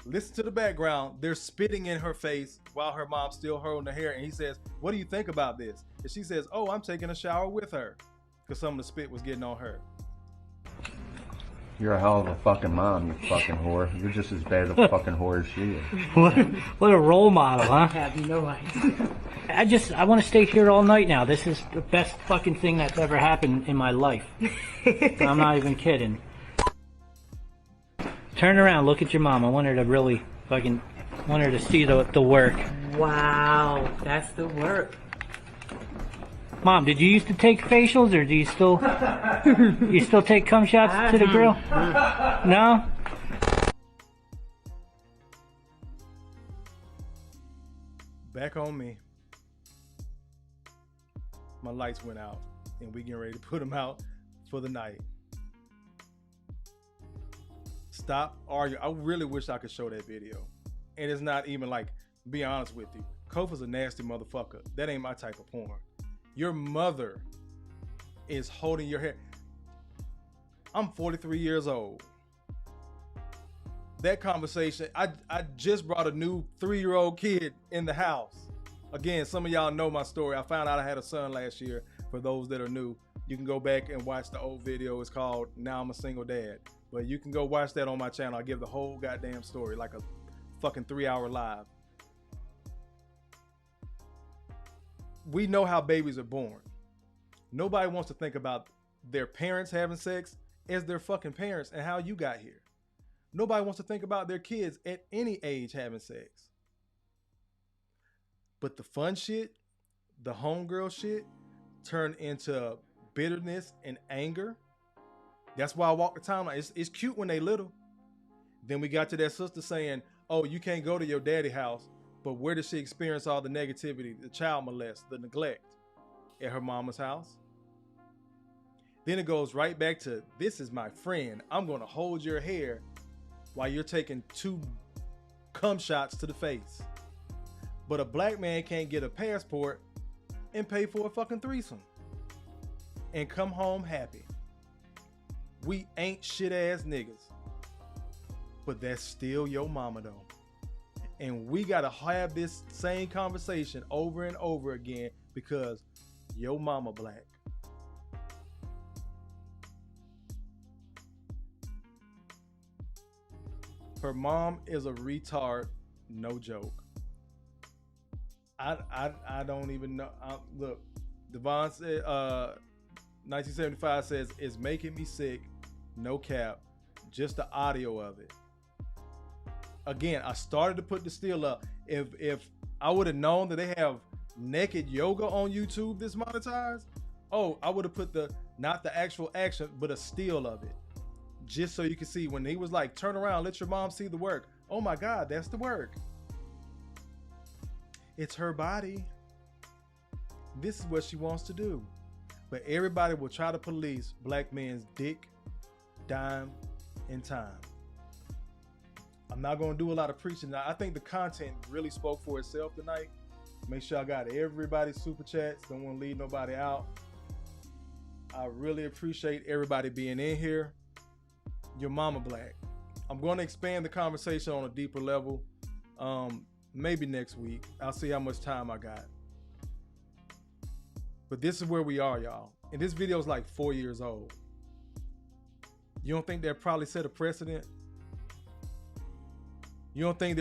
listen to the background. They're spitting in her face while her mom's still holding her hair, and he says, "What do you think about this?" And she says, "Oh, I'm taking a shower with her," because some of the spit was getting on her. You're a hell of a fucking mom, you fucking whore. You're just as bad a fucking whore as she is. What a role model, huh? I have no idea. I want to stay here all night now. This is the best fucking thing that's ever happened in my life. I'm not even kidding. Turn around, look at your mom. I want her to see the work. Wow, that's the work. Mom, did you used to take facials, or do you still take cum shots to the grill? No? Back on me. My lights went out, and we getting ready to put them out for the night. Stop arguing. I really wish I could show that video. And it's not even like, be honest with you, Kofa's a nasty motherfucker. That ain't my type of porn. Your mother is holding your hair. I'm 43 years old. That conversation, I just brought a new 3-year-old kid in the house. Again, some of y'all know my story. I found out I had a son last year. For those that are new, you can go back and watch the old video. It's called Now I'm a Single Dad. But you can go watch that on my channel. I give the whole goddamn story, like a fucking 3-hour live. We know how babies are born. Nobody wants to think about their parents having sex as their fucking parents and how you got here. Nobody wants to think about their kids at any age having sex. But the fun shit, the homegirl shit, turned into bitterness and anger. That's why I walk the timeline. It's cute when they little. Then we got to that sister saying, "Oh, you can't go to your daddy house." But where did she experience all the negativity, the child molest, the neglect? At her mama's house. Then it goes right back to, this is my friend. I'm going to hold your hair while you're taking 2 cum shots to the face. But a black man can't get a passport and pay for a fucking threesome and come home happy. We ain't shit ass niggas. But that's still your mama though. And we gotta have this same conversation over and over again because your mama black. Her mom is a retard, no joke. I don't even know. Look, Devon said, 1975 says, it's making me sick, no cap, just the audio of it. Again, I started to put the still up. If I would have known that they have naked yoga on YouTube this monetized, I would have put not the actual action, but a still of it. Just so you can see when he was like, turn around, let your mom see the work. Oh my God, that's the work. It's her body. This is what she wants to do. But everybody will try to police black men's dick, dime, and time. I'm not going to do a lot of preaching now. I think the content really spoke for itself tonight. Make sure I got everybody's super chats. Don't want to leave nobody out. I really appreciate everybody being in here. Your mama black. I'm going to expand the conversation on a deeper level. Maybe next week. I'll see how much time I got. But this is where we are, y'all. And this video is like 4 years old. You don't think that probably set a precedent? You don't think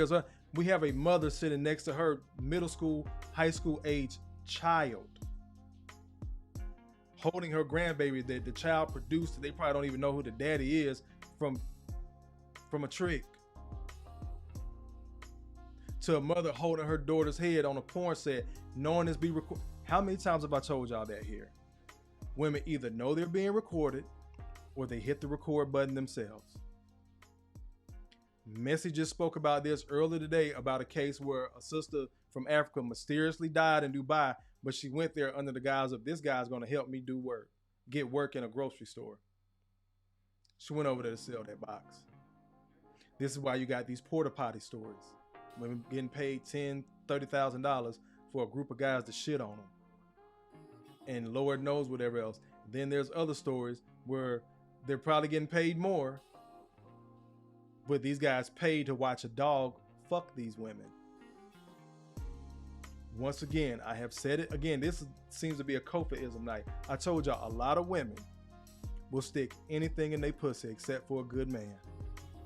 we have a mother sitting next to her middle school, high school age child, holding her grandbaby that the child produced. They probably don't even know who the daddy is from a trick. To a mother holding her daughter's head on a porn set, knowing this be recorded. How many times have I told y'all that here? Women either know they're being recorded or they hit the record button themselves. Messi just spoke about this earlier today about a case where a sister from Africa mysteriously died in Dubai, but she went there under the guise of, this guy's going to help me get work in a grocery store. She went over there to sell that box. This is why you got these porta potty stories. Women getting paid $10,000, $30,000 for a group of guys to shit on them. And Lord knows whatever else. Then there's other stories where they're probably getting paid more, but these guys paid to watch a dog fuck these women. Once again, I have said it again, this seems to be a Kofa-ism night. I told y'all a lot of women will stick anything in their pussy except for a good man.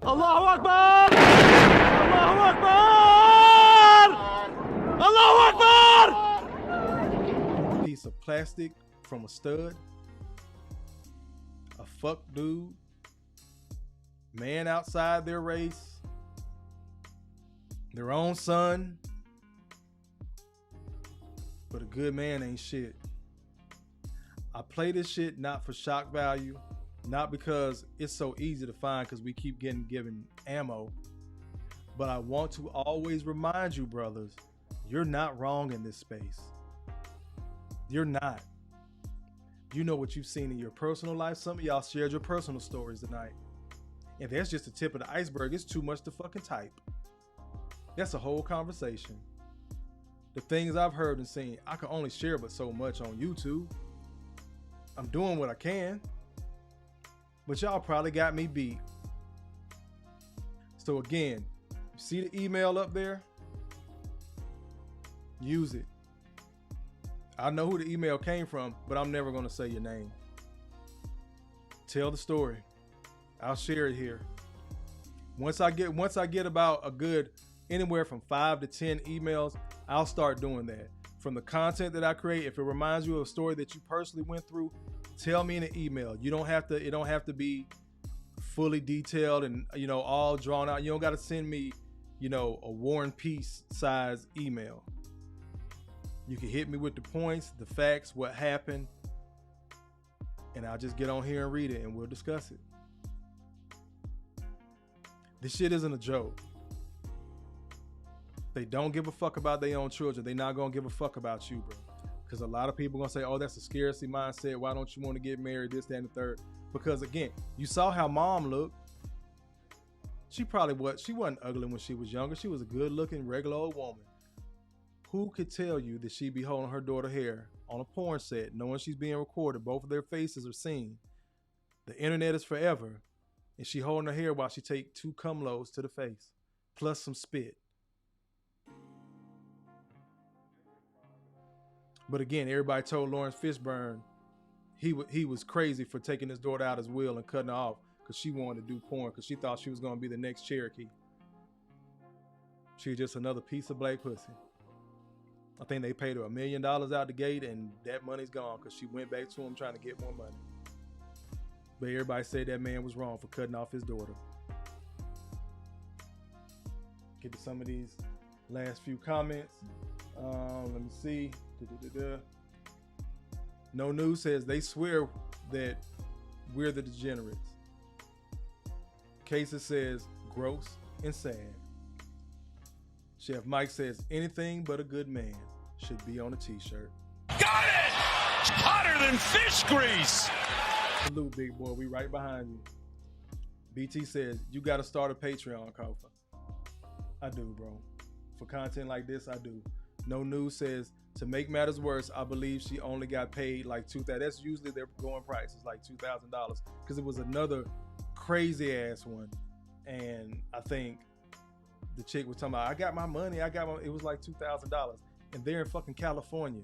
Allahu Akbar! Allahu Akbar! Allahu Akbar! A piece of plastic from a stud, a fuck dude, man outside their race, their own son, but a good man ain't shit. I play this shit not for shock value, not because it's so easy to find because we keep getting given ammo, but I want to always remind you, brothers, you're not wrong in this space. You're not. You know what you've seen in your personal life. Some of y'all shared your personal stories tonight. And that's just the tip of the iceberg. It's too much to fucking type. That's a whole conversation. The things I've heard and seen, I can only share but so much on YouTube. I'm doing what I can. But y'all probably got me beat. So again, you see the email up there? Use it. I know who the email came from, but I'm never going to say your name. Tell the story. I'll share it here. Once I get about a good anywhere from 5 to 10 emails, I'll start doing that. From the content that I create, if it reminds you of a story that you personally went through, tell me in an email. It don't have to be fully detailed and all drawn out. You don't got to send me, a War and Peace size email. You can hit me with the points, the facts, what happened, and I'll just get on here and read it and we'll discuss it. This shit isn't a joke. They don't give a fuck about their own children. They not gonna give a fuck about you, bro. Because a lot of people are going to say, oh, that's a scarcity mindset. Why don't you want to get married, this, that, and the third? Because, again, you saw how mom looked. She wasn't ugly when she was younger. She was a good-looking, regular old woman. Who could tell you that she'd be holding her daughter's hair on a porn set, knowing she's being recorded? Both of their faces are seen. The internet is forever. And she holding her hair while she take 2 cum loads to the face, plus some spit. But again, everybody told Lawrence Fishburne he was crazy for taking his daughter out his will and cutting her off because she wanted to do porn because she thought she was going to be the next Cherokee. She was just another piece of black pussy. I think they paid her $1 million out the gate, and that money's gone because she went back to him trying to get more money. But everybody said that man was wrong for cutting off his daughter. Get to some of these last few comments. Let me see. No News says they swear that we're the degenerates. Casey says gross and sad. Chef Mike says anything but a good man should be on a t-shirt. Got it! Hotter than fish grease! Salute, big boy. We right behind you. BT says you got to start a Patreon, Kofa. I do, bro. For content like this, I do. No News says, to make matters worse, I believe she only got paid like $2,000. That's usually their going price. It's like $2,000 because it was another crazy ass one. And I think the chick was talking about, I got my money. It was like $2,000. And they're in fucking California.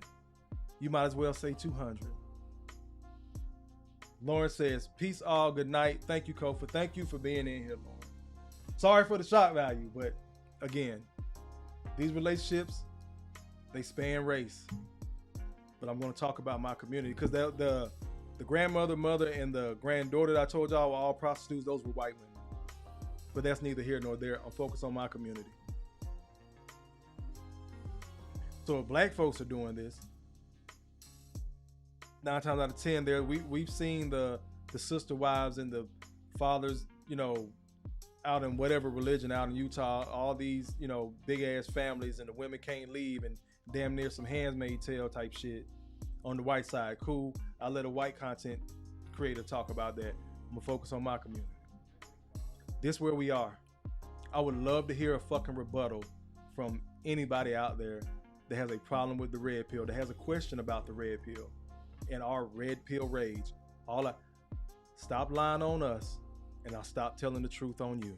You might as well say 200. Lauren says, peace all, good night. Thank you, Kofa. Thank you for being in here, Lauren. Sorry for the shock value, but again, these relationships, they span race. But I'm going to talk about my community because the grandmother, mother, and the granddaughter that I told y'all were all prostitutes. Those were white women. But that's neither here nor there. I'm focused on my community. So if black folks are doing this, 9 times out of 10, we've seen the sister wives and the fathers, out in whatever religion out in Utah, all these, big ass families, and the women can't leave, and damn near some Handmaid's Tale type shit on the white side. Cool. I'll let a white content creator talk about that. I'm gonna focus on my community. This where we are. I would love to hear a fucking rebuttal from anybody out there that has a problem with the red pill, that has a question about the red pill and our red pill rage. Stop lying on us, and I'll stop telling the truth on you.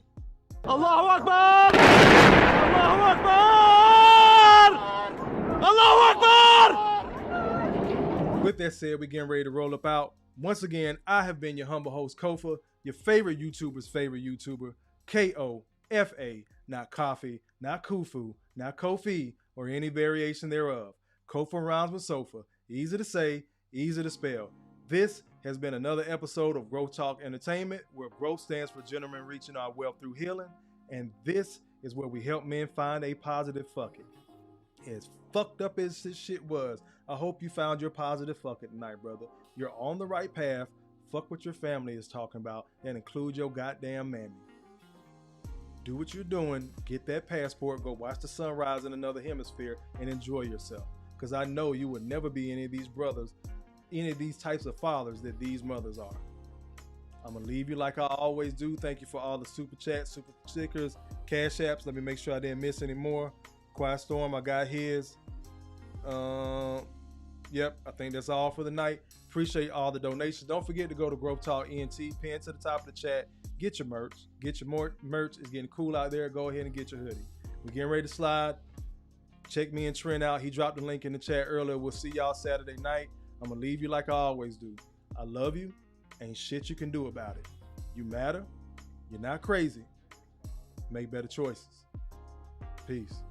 Allahu Akbar! Allahu Akbar! Allahu Akbar! With that said, we're getting ready to roll up out. Once again, I have been your humble host, Kofa, your favorite YouTuber's favorite YouTuber, Kofa, not coffee, not Kufu, not Kofi, or any variation thereof. Kofa rhymes with sofa. Easy to say, easy to spell. This has been another episode of Growth Talk Entertainment, where growth stands for gentlemen reaching our wealth through healing. And this is where we help men find a positive fucking. As fucked up as this shit was, I hope you found your positive fucking tonight, brother. You're on the right path. Fuck what your family is talking about, and include your goddamn mammy. Do what you're doing, get that passport, go watch the sunrise in another hemisphere, and enjoy yourself. Because I know you would never be any of these brothers, any of these types of fathers that these mothers are. I'm going to leave you like I always do. Thank you for all the super chats, super stickers, cash apps. Let me make sure I didn't miss any more. Quiet Storm, I got his. Yep, I think that's all for the night. Appreciate all the donations. Don't forget to go to Growth Talk ENT, pin to the top of the chat. Get your merch. Get your more merch. It's getting cool out there. Go ahead and get your hoodie. We're getting ready to slide. Check me and Trent out. He dropped the link in the chat earlier. We'll see y'all Saturday night. I'm going to leave you like I always do. I love you. Ain't shit you can do about it. You matter. You're not crazy. Make better choices. Peace.